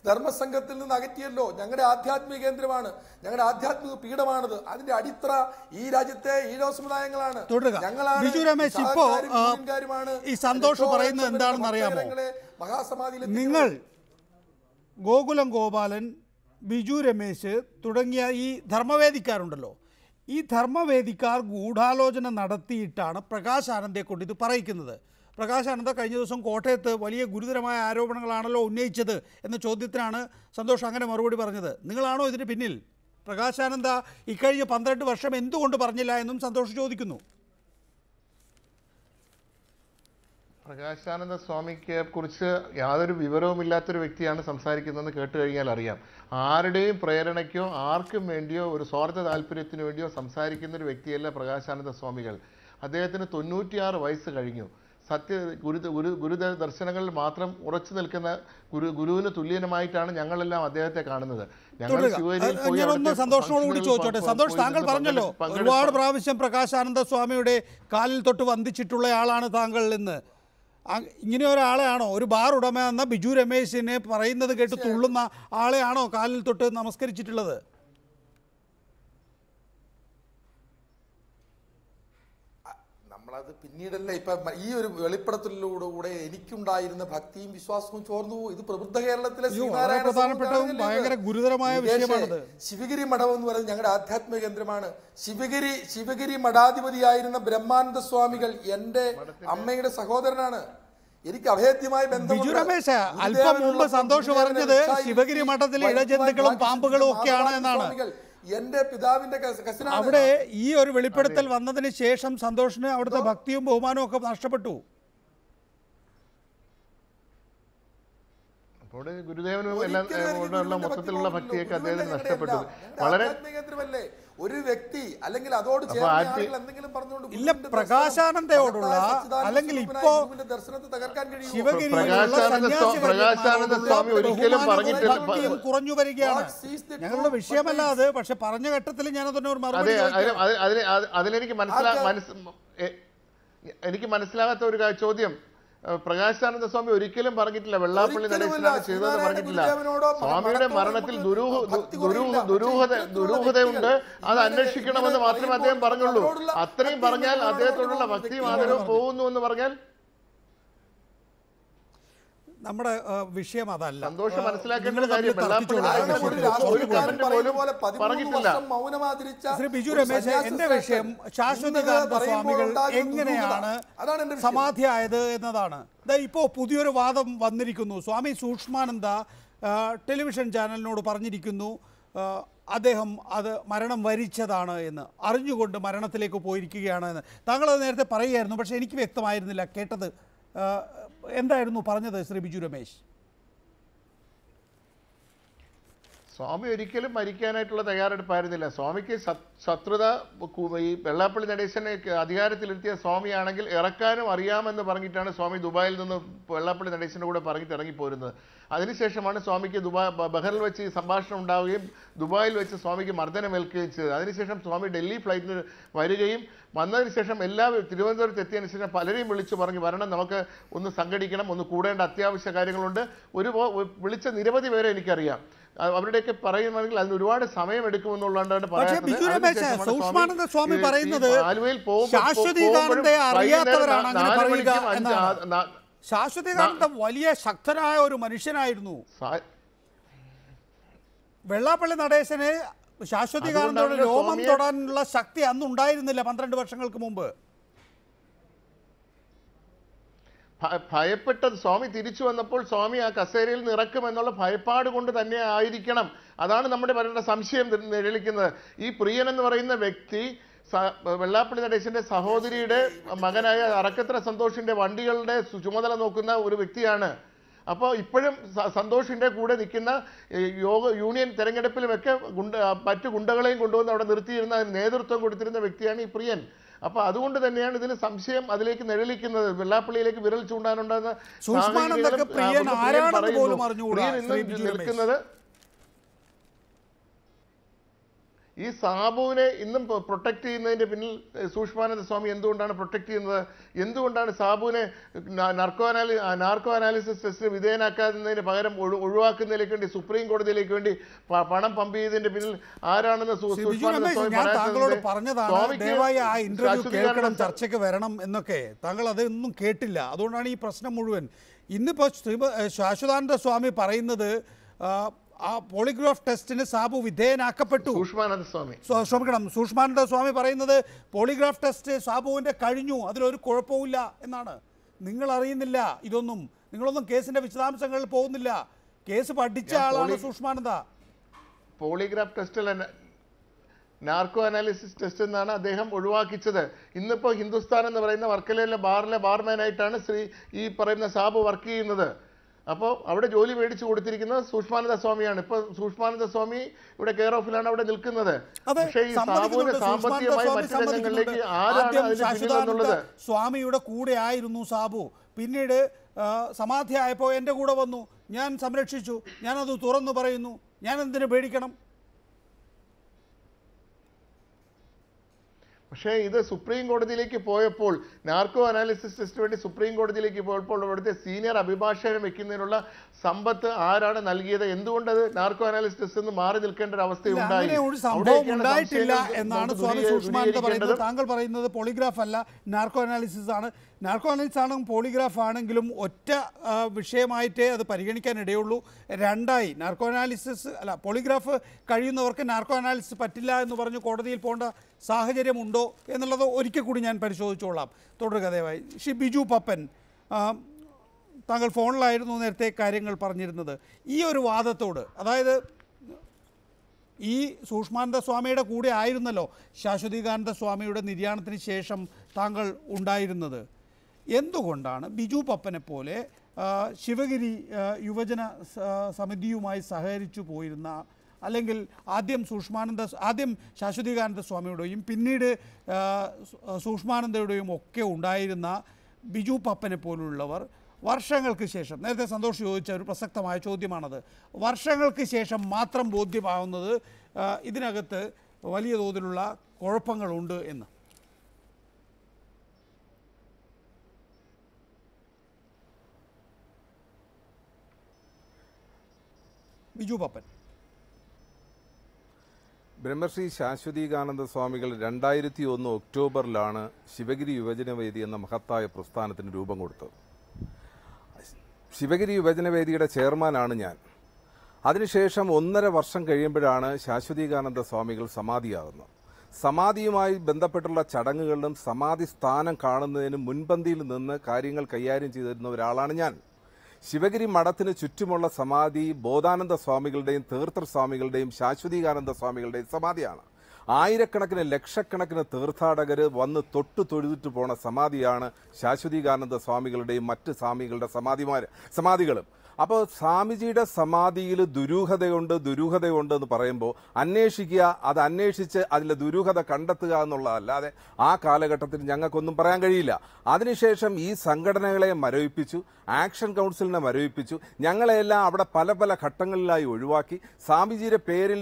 ധർമ്മസംഘത്തിൽ നിന്ന് അകറ്റിയല്ലോ. ഞങ്ങളുടെ ആധ്യാത്മിക കേന്ദ്രമാണ്, ഞങ്ങളുടെ ആധ്യാത്മിക പീഠമാണിത്. അതിന്റെ അടിത്തറ ഈ രാജ്യത്തെ ഈഴവ സമുദായങ്ങളാണ്. ബിജു രമേശ്, ഇപ്പോ ഈ സന്തോഷ് പറയുന്നത് എന്താണെന്ന് അറിയാമോ? നിങ്ങൾ ഗോകുലം ഗോപാലൻ, ബിജു രമേശ് തുടങ്ങിയ ഈ ധർമ്മവേദിക്കാരുണ്ടല്ലോ, ഈ ധർമ്മവേദിക്കാർ ഗൂഢാലോചന നടത്തിയിട്ടാണ് പ്രകാശാനന്ദയെ കൊണ്ട് ഇത് പറയിക്കുന്നത്. പ്രകാശാനന്ദ കഴിഞ്ഞ ദിവസം കോട്ടയത്ത് വലിയ ഗുരുതരമായ ആരോപണങ്ങളാണല്ലോ ഉന്നയിച്ചത് എന്ന ചോദ്യത്തിനാണ് സന്തോഷ് അങ്ങനെ മറുപടി പറഞ്ഞത്. നിങ്ങളാണോ ഇതിന് പിന്നിൽ? പ്രകാശാനന്ദ ഇക്കഴിഞ്ഞ 12 വർഷം എന്തുകൊണ്ട് പറഞ്ഞില്ല എന്നും സന്തോഷ് ചോദിക്കുന്നു. പ്രകാശാനന്ദ സ്വാമിക്ക് കുറിച്ച് യാതൊരു വിവരവുമില്ലാത്തൊരു വ്യക്തിയാണ് സംസാരിക്കുന്നതെന്ന് കേട്ട് കഴിഞ്ഞാൽ അറിയാം. ആരുടെയും പ്രേരണയ്ക്കോ ആർക്കും വേണ്ടിയോ ഒരു സ്വാർത്ഥ താല്പര്യത്തിന് വേണ്ടിയോ സംസാരിക്കുന്ന ഒരു വ്യക്തിയല്ല പ്രകാശാനന്ദ സ്വാമികൾ. അദ്ദേഹത്തിന് 96 വയസ്സ് കഴിഞ്ഞു. ഗുരുദ ദർശനങ്ങളിൽ മാത്രം ഉറച്ചു നിൽക്കുന്ന ഗുരുവിന് തുല്യമായിട്ടാണ് ഞങ്ങളെല്ലാം അദ്ദേഹത്തെ കാണുന്നത്. സന്തോഷിനോട് കൂടി ചോദിച്ചോട്ടെ. സന്തോഷ്, താങ്കൾ പറഞ്ഞല്ലോ ഒരുപാട് പ്രാവശ്യം പ്രകാശാനന്ദ സ്വാമിയുടെ കാലിൽ തൊട്ട് വന്ദിച്ചിട്ടുള്ള ആളാണ് താങ്കൾ എന്ന്. ഇങ്ങനെ ഒരാളെയാണോ, ഒരു ബാർ ഉടമ എന്ന ബിജു രമേശിനെ പറയുന്നത് കേട്ട് തുള്ളുന്ന ആളെയാണോ കാലിൽ തൊട്ട് നമസ്കരിച്ചിട്ടുള്ളത്? നമ്മളത് പിന്നീടല്ലേ ഇപ്പം ഈ ഒരു വെളിപ്പെടുത്തലിലൂടെ എനിക്കുണ്ടായിരുന്ന ഭക്തിയും വിശ്വാസവും ചോർന്നു പോകും. ഇത് പ്രബുദ്ധ കേരളത്തിലെ ഭയങ്കര ഗുരുതരമായ വിഷയമാണ്. ശിവഗിരി മഠം എന്ന് പറയുന്നത് ഞങ്ങളുടെ ആധ്യാത്മിക കേന്ദ്രമാണ്. ശിവഗിരി മഠാധിപതിയായിരുന്ന ബ്രഹ്മാനന്ദ സ്വാമികൾ എൻ്റെ അമ്മയുടെ സഹോദരനാണ്. എനിക്ക് അഭേദ്യമായ ബന്ധം. ബിജു രമേശ്, അല്പം മുമ്പ് സന്തോഷ് പറഞ്ഞത് ശിവഗിരി മഠത്തിലെ ഇഴജന്തുക്കളും പാമ്പുകളും ഒക്കെയാണ് എന്നാണ്. എന്റെ പിതാവിന്റെ കസിനാണ്. അവിടെ ഈ ഒരു വെളിപ്പെടുത്തൽ വന്നതിന് ശേഷം സന്തോഷിന് അവിടുത്തെ ഭക്തിയും ബഹുമാനവും ഒക്കെ നഷ്ടപ്പെട്ടു. അപ്പോൾ ഗുരുദേവനും എല്ലാം കൊണ്ടുള്ള മൊത്തത്തിലുള്ള ഭക്തിയൊക്കെ അദ്ദേഹത്തിന് നഷ്ടപ്പെട്ടു. വളരെ ഒരു വ്യക്തി അല്ലെങ്കിൽ അതോട് എന്തെങ്കിലും പറഞ്ഞുകൊണ്ട് ഇല്ല, പ്രകാശാനന്ദയോടുള്ള അല്ലെങ്കിൽ ഇപ്പോ പ്രകാശാനന്ദ സ്വാമി ഒരിക്കലും പറഞ്ഞിട്ടില്ല. കുറഞ്ഞു വരികയാണ്. ഞങ്ങളുടെ വിഷയമല്ല അത്. പക്ഷെ പറഞ്ഞ ഘട്ടത്തിൽ ഞാൻ അതിന് ഒരു മറുപടി അതിലെനിക്ക് എനിക്ക് മനസ്സിലാകാത്ത ഒരു ചോദ്യം, പ്രകാശാനന്ദ സ്വാമി ഒരിക്കലും പറഞ്ഞിട്ടില്ല വെള്ളാപ്പള്ളി നടേശനാണ് ചെയ്തതെന്ന് പറഞ്ഞിട്ടില്ല. സ്വാമിയുടെ മരണത്തിൽ ദുരൂഹതയുണ്ട്, അത് അന്വേഷിക്കണമെന്ന് മാത്രമേ അദ്ദേഹം പറഞ്ഞുള്ളൂ. അത്രയും പറഞ്ഞാൽ അദ്ദേഹത്തോടുള്ള ഭക്തിയും ആദരവും പോകുന്നു എന്ന് പറഞ്ഞാൽ നമ്മുടെ വിഷയം അതല്ല. സന്തോഷം മനസ്സിലാക്കേണ്ട കാര്യം ശ്രീ ബിജു രമേശ്, എന്റെ വിഷയം ശാശ്വതകാനന്ദ സ്വാമികൾ എങ്ങനെയാണ് സമാധിയായത് എന്നതാണ്. ഇപ്പോൾ പുതിയൊരു വാദം വന്നിരിക്കുന്നു. സ്വാമി സൂക്ഷ്മാനന്ദ ടെലിവിഷൻ ചാനലിനോട് പറഞ്ഞിരിക്കുന്നു അദ്ദേഹം അത് മരണം വരിച്ചതാണ് എന്ന്, അറിഞ്ഞുകൊണ്ട് മരണത്തിലേക്ക് പോയിരിക്കുകയാണ് എന്ന്. താങ്കളത് നേരത്തെ പറയുകയായിരുന്നു, പക്ഷേ എനിക്ക് വ്യക്തമായിരുന്നില്ല കേട്ടത്. എന്തായിരുന്നു പറഞ്ഞത് ശ്രീ ബിജു രമേശ്? സ്വാമി ഒരിക്കലും മരിക്കാനായിട്ടുള്ള തയ്യാറെടുപ്പായിരുന്നില്ല. സ്വാമിക്ക് ശത്രുത ഈ വെള്ളാപ്പള്ളി നടേശനെ അധികാരത്തിലെത്തിയ സ്വാമിയാണെങ്കിൽ ഇറക്കാനും അറിയാമെന്ന് പറഞ്ഞിട്ടാണ് സ്വാമി ദുബായിൽ നിന്ന് വെള്ളാപ്പള്ളി നടേശൻ്റെ കൂടെ പറഞ്ഞിട്ട് ഇറങ്ങിപ്പോരുന്നത്. അതിനുശേഷമാണ് സ്വാമിക്ക് ബഹറിൽ വെച്ച് ഈ സംഭാഷണം ഉണ്ടാവുകയും ദുബായിൽ വെച്ച് സ്വാമിക്ക് മർദ്ദനമേൽക്കുകയും ചെയ്തത്. അതിനുശേഷം സ്വാമി ഡൽഹി ഫ്ലൈറ്റിന് വരികയും വന്നതിന് ശേഷം തിരുവനന്തപുരത്ത് എത്തിയതിനു ശേഷം പലരെയും വിളിച്ചു പറഞ്ഞു, വരണം, നമുക്ക് ഒന്ന് സംഘടിക്കണം, ഒന്ന് കൂടേണ്ട അത്യാവശ്യ കാര്യങ്ങളുണ്ട്. വിളിച്ച നിരവധി പേരെ എനിക്കറിയാം. അവരുടെയൊക്കെ പറയുകയാണെങ്കിൽ അതിന് ഒരുപാട് സമയം എടുക്കുമെന്നുള്ളതാണ് പറയുന്നത്. സൂക്ഷ്മാനന്ദ സ്വാമി പറയുന്നത് ശാശ്വതീകാനന്ദ വലിയ ശക്തനായ ഒരു മനുഷ്യനായിരുന്നു. വെള്ളാപ്പള്ളി നടേശന് ശാശ്വതീകാനന്ദയുടെ രോമം തൊടാനുള്ള ശക്തി അന്നുണ്ടായിരുന്നില്ല 12 വർഷങ്ങൾക്ക് മുമ്പ്. ഭയപ്പെട്ടത് സ്വാമി തിരിച്ചു വന്നപ്പോൾ സ്വാമി ആ കസേരയിൽ നിന്ന് ഇറക്കുമെന്നുള്ള ഭയപ്പാട് കൊണ്ട് തന്നെ ആയിരിക്കണം. അതാണ് നമ്മുടെ പറയുന്ന സംശയം നിഴലിക്കുന്നത്. ഈ പ്രിയൻ എന്ന് പറയുന്ന വ്യക്തി വെള്ളാപ്പള്ളി നടേശന്റെ സഹോദരിയുടെ മകനായ അറക്കത്ര സന്തോഷിന്റെ വണ്ടികളുടെ ചുമതല നോക്കുന്ന ഒരു വ്യക്തിയാണ്. അപ്പോൾ ഇപ്പോഴും സന്തോഷിന്റെ കൂടെ നിൽക്കുന്ന യൂണിയൻ തെരഞ്ഞെടുപ്പിലുമൊക്കെ മറ്റു ഗുണ്ടകളെയും കൊണ്ടുവന്ന് അവിടെ നിർത്തിയിരുന്ന നേതൃത്വം കൊടുത്തിരുന്ന വ്യക്തിയാണ് ഈ പ്രിയൻ. അപ്പൊ അതുകൊണ്ട് തന്നെയാണ് ഇതിന് സംശയം അതിലേക്ക് നിഴലിക്കുന്നത്, വെള്ളാപ്പള്ളിയിലേക്ക് വിരൽ ചൂണ്ടാനുണ്ടെന്ന് നിൽക്കുന്നത്. ഈ സാബുവിനെ ഇന്നും പ്രൊട്ടക്ട് ചെയ്യുന്നതിന്റെ പിന്നിൽ സൂക്ഷ്മാനന്ദ സ്വാമി എന്തുകൊണ്ടാണ് പ്രൊട്ടക്ട് ചെയ്യുന്നത്? എന്തുകൊണ്ടാണ് സാബുവിനെ നാർക്കോ അനാലിസിസ് ടെസ്റ്റിന് വിധേയനാക്കാതിന് പകരം ഒഴിവാക്കുന്നതിലേക്ക് വേണ്ടി സുപ്രീം കോടതിയിലേക്ക് വേണ്ടി പണം പമ്പ് ചെയ്തതിന്റെ പിന്നിൽ ആരാണെന്ന് ചർച്ചയ്ക്ക് വരണം എന്നൊക്കെ താങ്കൾ അതൊന്നും കേട്ടില്ല. അതുകൊണ്ടാണ് ഈ പ്രശ്നം മുഴുവൻ. ഇന്നിപ്പോ ശാശ്വതാനന്ദ സ്വാമി പറയുന്നത് ആ പോളിഗ്രാഫ് ടെസ്റ്റിന് സാബു വിധേയനാക്കപ്പെട്ടു. സൂക്ഷ്മാനന്ദ സ്വാമി പറയുന്നത് പോളിഗ്രാഫ് ടെസ്റ്റ് സാബുവിന്റെ കഴിഞ്ഞു, അതിലൊരു കുഴപ്പമില്ല എന്നാണ്. നിങ്ങൾ അറിയുന്നില്ല ഇതൊന്നും, നിങ്ങളൊന്നും കേസിന്റെ വിശദാംശങ്ങളിൽ പോകുന്നില്ല. കേസ് പഠിച്ച ആളാണ് Sukshmananda. Polygraph test narco analysis test എന്നാണ് അദ്ദേഹം ഒഴിവാക്കിച്ചത്. ഇന്നിപ്പോ ഹിന്ദുസ്ഥാൻ എന്ന് പറയുന്ന വർക്കലയിലെ ബാർമാനായിട്ടാണ് ഈ പറയുന്ന സാബു വർക്ക് ചെയ്യുന്നത്. അപ്പോൾ അവിടെ ജോലി മേടിച്ചു കൊടുത്തിരിക്കുന്നത് സൂക്ഷ്മാനന്ദ സ്വാമിയാണ്. ഇപ്പൊ സൂക്ഷ്മാനന്ദ സ്വാമി ഇവിടെ കെയർ ഓഫിലാണ് അവിടെ നിൽക്കുന്നത്. പക്ഷേ ഈ സാബുവിനെ സാമ്പത്തികമായി മറ്റു രംഗങ്ങളിലേക്ക് ആരാണ് അതിന് പിന്നിലെന്നുള്ളത്? സ്വാമിയുടെ കൂടെ ആയിരുന്നു സാബു. പിന്നീട് സമാധിയായപ്പോൾ എൻ്റെ കൂടെ വന്നു, ഞാൻ സംരക്ഷിച്ചു, ഞാനത് തുറന്നു പറയുന്നു. ഞാൻ എന്തിനു പേടിക്കണം? പക്ഷേ ഇത് സുപ്രീം കോടതിയിലേക്ക് പോയപ്പോൾ, നാർക്കോ അനാലിസിസ് ടെസ്റ്റ് വേണ്ടി സുപ്രീം കോടതിയിലേക്ക് പോയപ്പോൾ ഇവിടുത്തെ സീനിയർ അഭിഭാഷകനെ വെക്കുന്നതിനുള്ള സമ്പത്ത് ആരാണ് നൽകിയത്? എന്തുകൊണ്ടത് നാർക്കോ അനാലിസിസ് ടെസ്റ്റ് നിന്ന് മാറി നിൽക്കേണ്ട ഒരു അവസ്ഥയുണ്ടായി? ഉണ്ടായിട്ടില്ല എന്നാണ് സ്വാമി സൂക്ഷ്മാനന്ദ പറയുന്നത്. താങ്കൾ പറയുന്നത് പോളിഗ്രാഫ് അല്ല, നാർക്കോ അനാലിസിസ് ആണ്. നാർക്കോ അനാലിസിസ് ആണെങ്കിലും പോളിഗ്രാഫ് ആണെങ്കിലും ഒറ്റ വിഷയമായിട്ടേ അത് പരിഗണിക്കാൻ ഇടയുള്ളൂ. രണ്ടായി നാർക്കോ അനാലിസിസ് അല്ല, പോളിഗ്രാഫ് കഴിയുന്നവർക്ക് നാർക്കോ അനാലിസിസ് പറ്റില്ല എന്ന് പറഞ്ഞ് കോടതിയിൽ പോകേണ്ട സാഹചര്യമുണ്ടോ എന്നുള്ളത് ഒരിക്കൽ കൂടി ഞാൻ പരിശോധിച്ചോളാം. തുടരുക ദയവായി. ശ്രീ ബിജു പപ്പൻ, താങ്കൾ ഫോണിലായിരുന്നു നേരത്തെ കാര്യങ്ങൾ പറഞ്ഞിരുന്നത്. ഈ ഒരു വാദത്തോട്, അതായത് ഈ സൂക്ഷ്മാനന്ദ സ്വാമിയുടെ കൂടെ ആയിരുന്നല്ലോ ശാശ്വതീകാനന്ദ സ്വാമിയുടെ നിര്യാണത്തിന് ശേഷം താങ്കൾ ഉണ്ടായിരുന്നത്. എന്തുകൊണ്ടാണ് ബിജു പപ്പനെ പോലെ ശിവഗിരി യുവജന സമിതിയുമായി സഹകരിച്ചു പോയിരുന്ന, അല്ലെങ്കിൽ ആദ്യം ശാശ്വതീകാനന്ദ സ്വാമിയുടെയും പിന്നീട് സൂക്ഷ്മാനന്ദയുടെയും ഒക്കെ ഉണ്ടായിരുന്ന ബിജു പപ്പനെ പോലുള്ളവർ വർഷങ്ങൾക്ക് ശേഷം, നേരത്തെ സന്തോഷ് ചോദിച്ച ഒരു പ്രസക്തമായ ചോദ്യമാണത്, വർഷങ്ങൾക്ക് ശേഷം മാത്രം ബോധ്യമാവുന്നത് ഇതിനകത്ത് വലിയ തോതിലുള്ള കുഴപ്പങ്ങളുണ്ട് എന്ന്? ബിജു പപ്പൻ. ബ്രഹ്മശ്രീ ശാശ്വതീകാനന്ദ സ്വാമികൾ 2001 ഒക്ടോബറിലാണ് ശിവഗിരി യുവജനവേദി എന്ന മഹത്തായ പ്രസ്ഥാനത്തിന് രൂപം കൊടുത്തത്. ശിവഗിരി യുവജനവേദിയുടെ ചെയർമാനാണ് ഞാൻ. അതിനുശേഷം 1.5 വർഷം കഴിയുമ്പോഴാണ് ശാശ്വതീകാനന്ദ സ്വാമികൾ സമാധിയാകുന്നത്. സമാധിയുമായി ബന്ധപ്പെട്ടുള്ള ചടങ്ങുകളിലും സമാധി സ്ഥാനം കാണുന്നതിന് മുൻപന്തിയിൽ നിന്ന് കാര്യങ്ങൾ കൈകാര്യം ചെയ്തിരുന്ന ഒരാളാണ് ഞാൻ. ശിവഗിരി മഠത്തിന് ചുറ്റുമുള്ള സമാധി ബോധാനന്ദ സ്വാമികളുടെയും തീർത്ഥ സ്വാമികളുടെയും ശാശ്വതീകാനന്ദ സ്വാമികളുടെയും സമാധിയാണ്. ആയിരക്കണക്കിന് ലക്ഷക്കണക്കിന് തീർത്ഥാടകർ വന്ന് തൊട്ടു തൊഴുതിട്ട് പോണ സമാധിയാണ് ശാശ്വതീകാനന്ദ സ്വാമികളുടെയും മറ്റ് സ്വാമികളുടെ സമാധികളും. അപ്പോൾ സ്വാമിജിയുടെ സമാധിയിൽ ദുരൂഹതയുണ്ട് എന്ന് പറയുമ്പോൾ അന്വേഷിക്കുക, അത് അന്വേഷിച്ച് അതിലെ ദുരൂഹത കണ്ടെത്തുക എന്നുള്ളതല്ലാതെ ആ കാലഘട്ടത്തിൽ ഞങ്ങൾക്കൊന്നും പറയാൻ കഴിയില്ല. അതിനുശേഷം ഈ സംഘടനകളെ മരവിപ്പിച്ചു, ആക്ഷൻ കൗൺസിലിനെ മരവിപ്പിച്ചു, ഞങ്ങളെല്ലാം അവിടെ പല പല ഘട്ടങ്ങളിലായി ഒഴിവാക്കി. സ്വാമിജിയുടെ പേരിൽ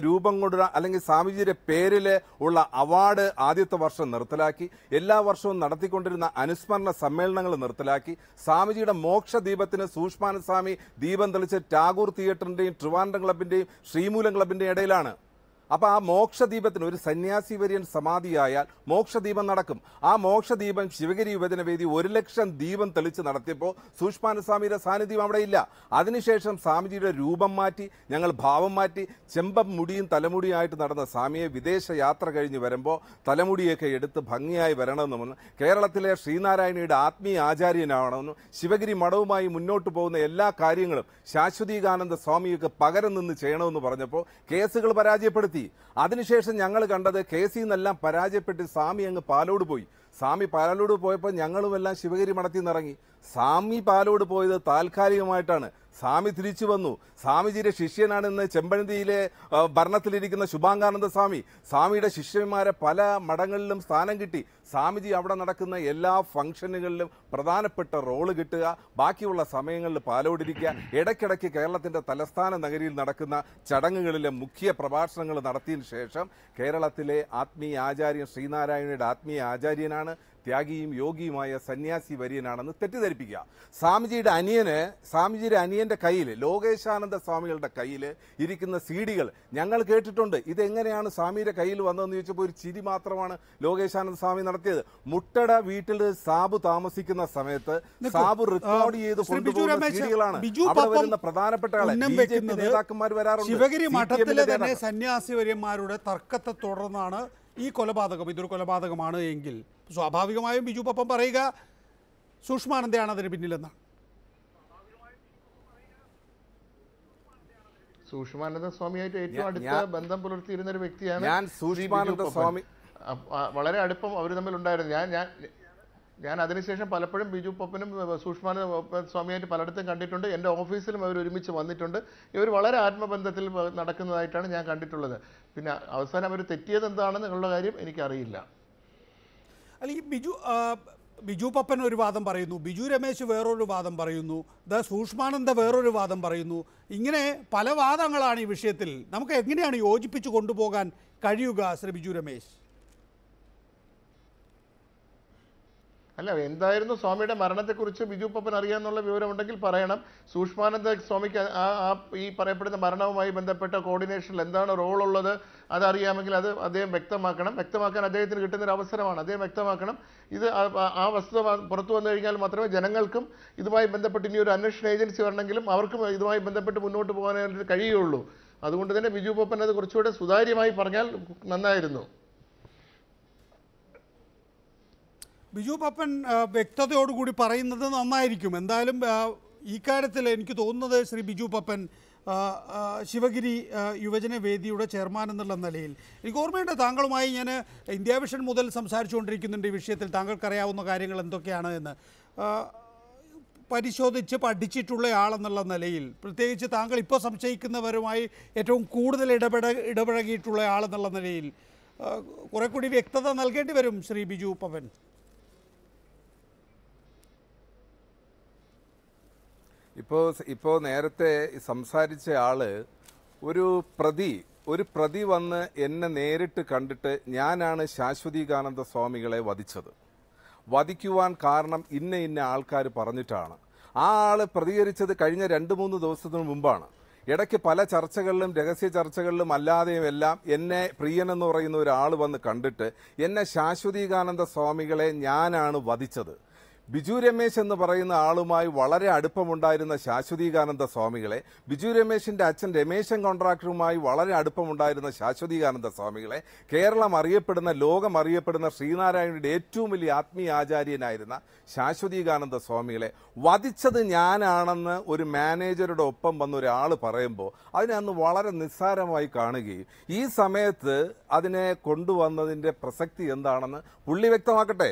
രൂപം കൊണ്ടുവരാ അല്ലെങ്കിൽ സ്വാമിജിയുടെ പേരിൽ ഉള്ള അവാർഡ് ആദ്യത്തെ വർഷം നിർത്തലാക്കി. എല്ലാ വർഷവും നടത്തിക്കൊണ്ടിരുന്ന അനുസ്മരണ സമ്മേളനങ്ങൾ നിർത്തലാക്കി. സ്വാമിജിയുടെ മോക്ഷദീപത്തിന് സൂക്ഷ്മാനന്ദ സ്വാമി ദീപം തെളിച്ച് ടാഗോർ തിയേറ്ററിന്റെയും ട്രിവാൻഡ്രം ക്ലബിന്റെയും ശ്രീമൂലം ക്ലബിന്റെയും ഇടയിലാണ്. അപ്പൊ ആ മോക്ഷദീപത്തിന് ഒരു സന്യാസി വര്യൻ സമാധിയായാൽ മോക്ഷദീപം നടക്കും. ആ മോക്ഷദീപം ശിവഗിരി യുവജനവേദി 1,00,000 ദീപം തെളിച്ച് നടത്തിയപ്പോൾ സൂക്ഷ്മാനന്ദ സ്വാമിയുടെ സാന്നിധ്യം അവിടെ ഇല്ല. അതിനുശേഷം സ്വാമിജിയുടെ രൂപം മാറ്റി, ഞങ്ങൾ ഭാവം മാറ്റി. ചെമ്പം മുടിയും തലമുടിയായിട്ട് നടന്ന സ്വാമിയെ വിദേശ യാത്ര കഴിഞ്ഞ് വരുമ്പോൾ തലമുടിയൊക്കെ എടുത്ത് ഭംഗിയായി വരണമെന്നും കേരളത്തിലെ ശ്രീനാരായണയുടെ ആത്മീയ ആചാര്യനാവണമെന്നും ശിവഗിരി മഠവുമായി മുന്നോട്ട് പോകുന്ന എല്ലാ കാര്യങ്ങളും ശാശ്വതീകാനന്ദ സ്വാമിയൊക്കെ പകരം നിന്ന് ചെയ്യണമെന്ന് പറഞ്ഞപ്പോൾ കേസുകൾ പരാജയപ്പെടുത്തി. അതിനുശേഷം ഞങ്ങൾ കണ്ടത് കേസിൽ നിന്നെല്ലാം പരാജയപ്പെട്ട് സ്വാമി അങ്ങ് പാലോട് പോയി. സ്വാമി പാലോട് പോയപ്പോൾ ഞങ്ങളുമെല്ലാം ശിവഗിരി മഠത്തിൽ നിന്നിറങ്ങി. സ്വാമി പാലോട് പോയത് താൽക്കാലികമായിട്ടാണ്. സ്വാമി തിരിച്ചു വന്നു. സ്വാമിജിയുടെ ശിഷ്യനാണ് ഇന്ന് ചെമ്പഴന്തിയിലെ ഭരണത്തിലിരിക്കുന്ന ശുഭാംഗാനന്ദ സ്വാമി. സ്വാമിയുടെ ശിഷ്യന്മാരെ പല മഠങ്ങളിലും സ്ഥാനം കിട്ടി. സ്വാമിജി അവിടെ നടക്കുന്ന എല്ലാ ഫംഗ്ഷനുകളിലും പ്രധാനപ്പെട്ട റോള് കിട്ടുക, ബാക്കിയുള്ള സമയങ്ങളിൽ പാലോടിരിക്കുക, ഇടയ്ക്കിടയ്ക്ക് കേരളത്തിന്റെ തലസ്ഥാന നഗരിയിൽ നടക്കുന്ന ചടങ്ങുകളിലെ മുഖ്യ പ്രഭാഷണങ്ങൾ നടത്തിയതിനു ശേഷം കേരളത്തിലെ ആത്മീയ ആചാര്യൻ ശ്രീനാരായണയുടെ ആത്മീയ ആചാര്യനാണ്, ത്യാഗിയും യോഗിയുമായ സന്യാസി വര്യനാണെന്ന് തെറ്റിദ്ധരിപ്പിക്കുക. സ്വാമിജിയുടെ അനിയന്റെ കയ്യിൽ, ലോകേശാനന്ദ സ്വാമികളുടെ കയ്യിൽ ഇരിക്കുന്ന സീഡികൾ ഞങ്ങൾ കേട്ടിട്ടുണ്ട്. ഇതെങ്ങനെയാണ് സ്വാമിയുടെ കയ്യിൽ വന്നതെന്ന് ചോദിച്ചപ്പോൾ ഒരു ചിരി മാത്രമാണ് ലോകേശാനന്ദ സ്വാമി നടത്തിയത്. മുട്ടട വീട്ടിൽ സാബു താമസിക്കുന്ന സമയത്ത് സാബു റെക്കോർഡ് ചെയ്ത് കൊണ്ടുപോകുന്ന സീഡികളാണ്. അവിടെ വരുന്ന പ്രധാനപ്പെട്ട നേതാക്കന്മാർ വരാറുണ്ട്. ശിവഗിരി മഠത്തിലെ തന്നെ സന്യാസി വര്യന്മാരുടെ തർക്കത്തെ തുടർന്നാണ് ഈ കൊലപാതകം. ഇതൊരു കൊലപാതകമാണ് എങ്കിൽ സ്വാഭാവികമായും ബിജു പപ്പൻ പറയുക സൂക്ഷ്മാനന്ദയാണ് അതിന് പിന്നിലെന്നാണ്. സൂക്ഷ്മാനന്ദ സ്വാമിയായിട്ട് ഏറ്റവും അടുത്ത ബന്ധം പുലർത്തിയിരുന്ന ഒരു വ്യക്തിയാണ് ഞാൻ. സൂക്ഷ്മാനന്ദ സ്വാമി വളരെ അടുപ്പം അവർ തമ്മിൽ ഉണ്ടായിരുന്നു. ഞാൻ അതിനുശേഷം പലപ്പോഴും ബിജു പപ്പനും സൂക്ഷ്മാനന്ദ സ്വാമിയായിട്ട് പലയിടത്തും കണ്ടിട്ടുണ്ട്. എൻ്റെ ഓഫീസിലും അവർ ഒരുമിച്ച് വന്നിട്ടുണ്ട്. ഇവർ വളരെ ആത്മബന്ധത്തിൽ നടക്കുന്നതായിട്ടാണ് ഞാൻ കണ്ടിട്ടുള്ളത്. പിന്നെ അവസാനം അവർ തെറ്റിയത് എന്താണെന്നുള്ള കാര്യം എനിക്കറിയില്ല. അല്ലെങ്കിൽ ബിജു പപ്പൻ ഒരു വാദം പറയുന്നു, ബിജു രമേശ് വേറൊരു വാദം പറയുന്നു, സൂക്ഷ്മാനന്ദ വേറൊരു വാദം പറയുന്നു. ഇങ്ങനെ പല വാദങ്ങളാണ് ഈ വിഷയത്തിൽ. നമുക്ക് എങ്ങനെയാണ് യോജിപ്പിച്ചു കൊണ്ടുപോകാൻ കഴിയുക ശ്രീ ബിജു രമേശ്? അല്ല, എന്തായിരുന്നു സ്വാമിയുടെ മരണത്തെക്കുറിച്ച് ബിജു പപ്പൻ അറിയാമെന്നുള്ള വിവരമുണ്ടെങ്കിൽ പറയണം. സൂക്ഷ്മാനന്ദ സ്വാമിക്ക് ഈ പറയപ്പെടുന്ന മരണവുമായി ബന്ധപ്പെട്ട കോർഡിനേഷനിൽ എന്താണ് റോളുള്ളത് അതറിയാമെങ്കിൽ അത് അദ്ദേഹം വ്യക്തമാക്കാൻ അദ്ദേഹത്തിന് കിട്ടുന്നൊരു അവസരമാണ്. അദ്ദേഹം വ്യക്തമാക്കണം. ഇത് ആ വസ്തുത പുറത്തു വന്നു കഴിഞ്ഞാൽ മാത്രമേ ജനങ്ങൾക്കും ഇതുമായി ബന്ധപ്പെട്ട് ഇനി ഒരു അന്വേഷണ ഏജൻസി വരണമെങ്കിലും അവർക്കും ഇതുമായി ബന്ധപ്പെട്ട് മുന്നോട്ട് പോകാനായിട്ട് കഴിയുള്ളൂ. അതുകൊണ്ട് തന്നെ ബിജു പപ്പൻ അത് കുറച്ചുകൂടെ സുതാര്യമായി പറഞ്ഞാൽ നന്നായിരുന്നു. ബിജു പപ്പൻ വ്യക്തതയോടുകൂടി പറയുന്നത് നന്നായിരിക്കും. എന്തായാലും ഈ കാര്യത്തിൽ എനിക്ക് തോന്നുന്നത് ശ്രീ ബിജു പപ്പൻ ശിവഗിരി യുവജന വേദിയുടെ ചെയർമാൻ എന്നുള്ള നിലയിൽ എനിക്ക് ഓർമ്മയുണ്ട് താങ്കളുമായി ഞാൻ ഇന്ത്യ വിഷൻ മുതൽ സംസാരിച്ചുകൊണ്ടിരിക്കുന്നുണ്ട് ഈ വിഷയത്തിൽ. താങ്കൾക്കറിയാവുന്ന കാര്യങ്ങൾ എന്തൊക്കെയാണ് എന്ന് പരിശോധിച്ച് പഠിച്ചിട്ടുള്ള ആളെന്നുള്ള നിലയിൽ, പ്രത്യേകിച്ച് താങ്കൾ ഇപ്പോൾ സംശയിക്കുന്നവരുമായി ഏറ്റവും കൂടുതൽ ഇടപഴകിയിട്ടുള്ള ആളെന്നുള്ള നിലയിൽ കുറെ കൂടി വ്യക്തത നൽകേണ്ടി വരും ശ്രീ ബിജു പപ്പൻ. ഇപ്പോൾ നേരത്തെ സംസാരിച്ച ആള് ഒരു പ്രതി വന്ന് എന്നെ നേരിട്ട് കണ്ടിട്ട് ഞാനാണ് ശാശ്വതീകാനന്ദ സ്വാമികളെ വധിക്കുവാൻ കാരണം ഇന്ന ആൾക്കാർ പറഞ്ഞിട്ടാണ്. ആ ആള് പ്രതികരിച്ചത് കഴിഞ്ഞ 2-3 ദിവസത്തിന് മുമ്പാണ്. ഇടയ്ക്ക് പല ചർച്ചകളിലും രഹസ്യ ചർച്ചകളിലും അല്ലാതെയും എല്ലാം എന്നെ പ്രിയനെന്ന് പറയുന്ന ഒരാൾ വന്ന് കണ്ടിട്ട് എന്നെ ശാശ്വതീകാനന്ദ സ്വാമികളെ ഞാനാണ് വധിച്ചത്. ബിജു രമേശ് എന്ന് പറയുന്ന ആളുമായി വളരെ അടുപ്പമുണ്ടായിരുന്ന ശാശ്വതീകാനന്ദ സ്വാമികളെ, ബിജു രമേശിന്റെ അച്ഛൻ രമേശൻ കോൺട്രാക്ടറുമായി വളരെ അടുപ്പമുണ്ടായിരുന്ന ശാശ്വതീകാനന്ദ സ്വാമികളെ, ലോകം അറിയപ്പെടുന്ന ശ്രീനാരായണയുടെ ഏറ്റവും വലിയ ആത്മീയ ആചാര്യനായിരുന്ന ശാശ്വതീകാനന്ദ സ്വാമികളെ വധിച്ചത് ഞാനാണെന്ന് ഒരു മാനേജറുടെ ഒപ്പം വന്ന ഒരാൾ പറയുമ്പോൾ അതിനെ അന്ന് വളരെ നിസ്സാരമായി കാണുകയും ഈ സമയത്ത് അതിനെ കൊണ്ടുവന്നതിന്റെ പ്രസക്തി എന്താണെന്ന് പുള്ളി വ്യക്തമാക്കട്ടെ.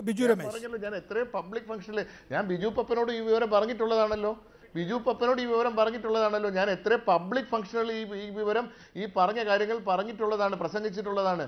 ബിജു രമേശ്, ഞാൻ എത്രയും പബ്ലിക് ഫംഗ്ഷനിൽ ഞാൻ ബിജു പപ്പനോട് ഈ വിവരം പറഞ്ഞിട്ടുള്ളതാണല്ലോ. ഞാൻ എത്ര പബ്ലിക് ഫംഗ്ഷനിൽ ഈ വിവരം ഈ പറഞ്ഞ കാര്യങ്ങൾ പറഞ്ഞിട്ടുള്ളതാണ്, പ്രസംഗിച്ചിട്ടുള്ളതാണ്.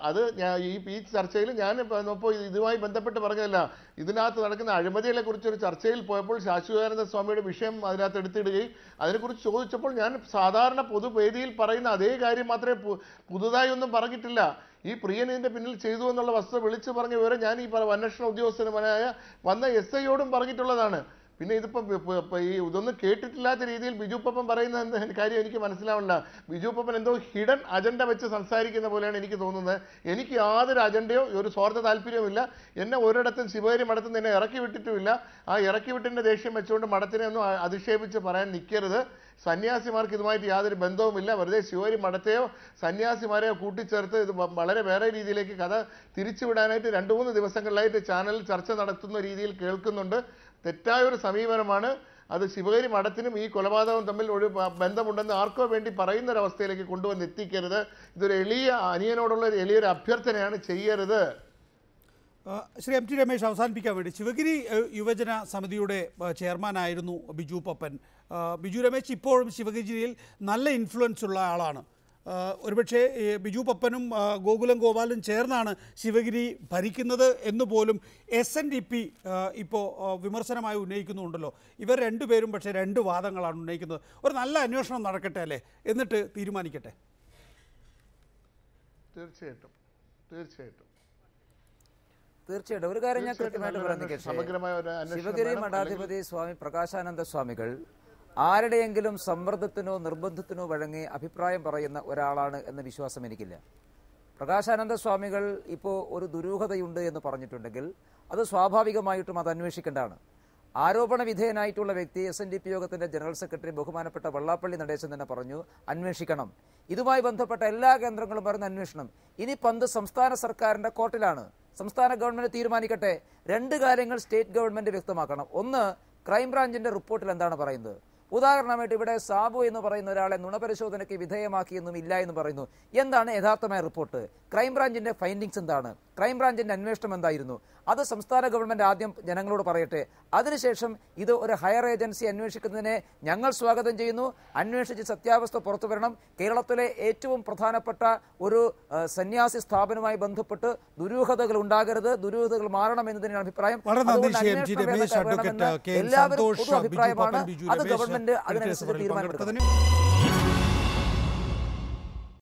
അത് ഈ ചർച്ചയിൽ ഞാൻ ഇപ്പോൾ ഇതുമായി ബന്ധപ്പെട്ട് പറഞ്ഞതല്ല. ഇതിനകത്ത് നടക്കുന്ന അഴിമതികളെ കുറിച്ചൊരു ചർച്ചയിൽ പോയപ്പോൾ ശാശ്വതാനന്ദ സ്വാമിയുടെ വിഷയം അതിനകത്ത് എടുത്തിടുകയും അതിനെക്കുറിച്ച് ചോദിച്ചപ്പോൾ ഞാൻ സാധാരണ പൊതുവേദിയിൽ പറയുന്ന അതേ കാര്യം മാത്രമേ പുതുതായി ഒന്നും പറഞ്ഞിട്ടില്ല. ഈ പ്രിയൻ ഇതിന്റെ പിന്നിൽ ചെയ്തു എന്നുള്ള വസ്തുത വിളിച്ചു പറഞ്ഞ വിവരം ഞാൻ ഈ അന്വേഷണ ഉദ്യോഗസ്ഥനുമായ വന്ന SI-യോടും പറഞ്ഞിട്ടുള്ളതാണ്. പിന്നെ ഇതൊന്നും കേട്ടിട്ടില്ലാത്ത രീതിയിൽ ബിജു പപ്പൻ പറയുന്ന കാര്യം എനിക്ക് മനസ്സിലാവില്ല. ബിജു പപ്പൻ എന്തോ ഹിഡൻ അജണ്ട വെച്ച് സംസാരിക്കുന്ന പോലെയാണ് എനിക്ക് തോന്നുന്നത്. എനിക്ക് യാതൊരു അജണ്ടയോ ഒരു സ്വാർത്ഥ താല്പര്യവുമില്ല. എന്നെ ഒരിടത്തും ശിവഗിരി മഠത്തിൽ നിന്ന് എന്നെ ഇറക്കി വിട്ടിട്ടുമില്ല. ആ ഇറക്കി വിട്ടിന്റെ ദേഷ്യം വെച്ചുകൊണ്ട് മഠത്തിനെ ഒന്നും അധിക്ഷേപിച്ച് പറയാൻ നിൽക്കരുത്. സന്യാസിമാർക്ക് ഇതുമായിട്ട് യാതൊരു ബന്ധവുമില്ല. വെറുതെ ശിവഗിരി മഠത്തെയോ സന്യാസിമാരെയോ കൂട്ടിച്ചേർത്ത് ഇത് വളരെ വേറെ രീതിയിലേക്ക് കഥ തിരിച്ചുവിടാനായിട്ട് 2-3 ദിവസങ്ങളിലായിട്ട് ചാനലിൽ ചർച്ച നടത്തുന്ന രീതിയിൽ കേൾക്കുന്നുണ്ട്. തെറ്റായ ഒരു സമീപനമാണ് അത്. ശിവഗിരി മഠത്തിനും ഈ കൊലപാതകവും തമ്മിൽ ഒരു ബന്ധമുണ്ടെന്ന് ആർക്കോ വേണ്ടി പറയുന്നൊരവസ്ഥയിലേക്ക് കൊണ്ടുവന്ന് എത്തിക്കരുത്. ഇതൊരു അനിയനോടുള്ള ഒരു എളിയൊരു അഭ്യർത്ഥനയാണ്, ചെയ്യരുത്. ശ്രീ MT രമേശ്, അവസാനിപ്പിക്കാൻ വേണ്ടി, ശിവഗിരി യുവജന സമിതിയുടെ ചെയർമാനായിരുന്നു ബിജു പപ്പൻ. ബിജു രമേശ് ഇപ്പോഴും ശിവഗിരിയിൽ നല്ല ഇൻഫ്ലുവൻസ് ഉള്ള ആളാണ്. ഒരുപക്ഷെ ബിജു പപ്പനും ഗോകുലം ഗോപാലും ചേർന്നാണ് ശിവഗിരി ഭരിക്കുന്നത് എന്ന് പോലും SNDP ഇപ്പോൾ വിമർശനമായി ഉന്നയിക്കുന്നുണ്ടല്ലോ. ഇവർ രണ്ടുപേരും പക്ഷേ 2 വാദങ്ങളാണ് ഉന്നയിക്കുന്നത്. ഒരു നല്ല അന്വേഷണം നടക്കട്ടെ അല്ലേ, എന്നിട്ട് തീരുമാനിക്കട്ടെ. തീർച്ചയായിട്ടും ഒരു കാര്യം ഞാൻ കൃത്യമായിട്ട് പറഞ്ഞു. ശിവഗിരി മഠാധിപതി സ്വാമി പ്രകാശാനന്ദ സ്വാമികൾ ആരുടെയെങ്കിലും സമ്മർദ്ദത്തിനോ നിർബന്ധത്തിനോ വഴങ്ങി അഭിപ്രായം പറയുന്ന ഒരാളാണ് എന്ന വിശ്വാസം എനിക്കില്ല. പ്രകാശാനന്ദ സ്വാമികൾ ഇപ്പോൾ ഒരു ദുരൂഹതയുണ്ട് എന്ന് പറഞ്ഞിട്ടുണ്ടെങ്കിൽ അത് സ്വാഭാവികമായിട്ടും അത് അന്വേഷിക്കേണ്ടതാണ്. ആരോപണ വിധേയനായിട്ടുള്ള വ്യക്തി SNDP യോഗത്തിന്റെ ജനറൽ സെക്രട്ടറി ബഹുമാനപ്പെട്ട വെള്ളാപ്പള്ളി നടേശൻ തന്നെ പറഞ്ഞു, അന്വേഷിക്കണം. ഇതുമായി ബന്ധപ്പെട്ട എല്ലാ കേന്ദ്രങ്ങളും പറഞ്ഞ് അന്വേഷണം. ഇനി പന്ത് സംസ്ഥാന സർക്കാരിന്റെ കോർട്ടിലാണ്. സംസ്ഥാന ഗവൺമെന്റ് തീരുമാനിക്കട്ടെ. 2 കാര്യങ്ങൾ സ്റ്റേറ്റ് ഗവൺമെന്റ് വ്യക്തമാക്കണം. ഒന്ന്, ക്രൈംബ്രാഞ്ചിന്റെ റിപ്പോർട്ടിൽ എന്താണ് പറയുന്നത്? ഉദാഹരണമായിട്ട് ഇവിടെ സാബു എന്ന് പറയുന്ന ഒരാളെ നുണപരിശോധനയ്ക്ക് വിധേയമാക്കിയെന്നും ഇല്ല എന്ന് പറയുന്നു. എന്താണ് യഥാർത്ഥമായ റിപ്പോർട്ട്? ക്രൈംബ്രാഞ്ചിന്റെ ഫൈൻഡിങ്സ് എന്താണ്? ക്രൈംബ്രാഞ്ചിന്റെ അന്വേഷണം എന്തായിരുന്നു? അത് സംസ്ഥാന ഗവൺമെന്റ് ആദ്യം ജനങ്ങളോട് പറയട്ടെ. അതിനുശേഷം ഇത് ഒരു ഹയർ ഏജൻസി അന്വേഷിക്കുന്നതിനെ ഞങ്ങൾ സ്വാഗതം ചെയ്യുന്നു. അന്വേഷിച്ച് സത്യാവസ്ഥ പുറത്തു വരണം. കേരളത്തിലെ ഏറ്റവും പ്രധാനപ്പെട്ട ഒരു സന്യാസി സ്ഥാപനവുമായി ബന്ധപ്പെട്ട് ദുരൂഹതകൾ ഉണ്ടാകരുത്, ദുരൂഹതകൾ മാറണം എന്നതിനാണ് അഭിപ്രായം. എല്ലാവരും പൊതു അഭിപ്രായമാണ്. അത് ഗവൺമെന്റ് അതിനനുസരിച്ച് തീരുമാനമെടുക്കണം.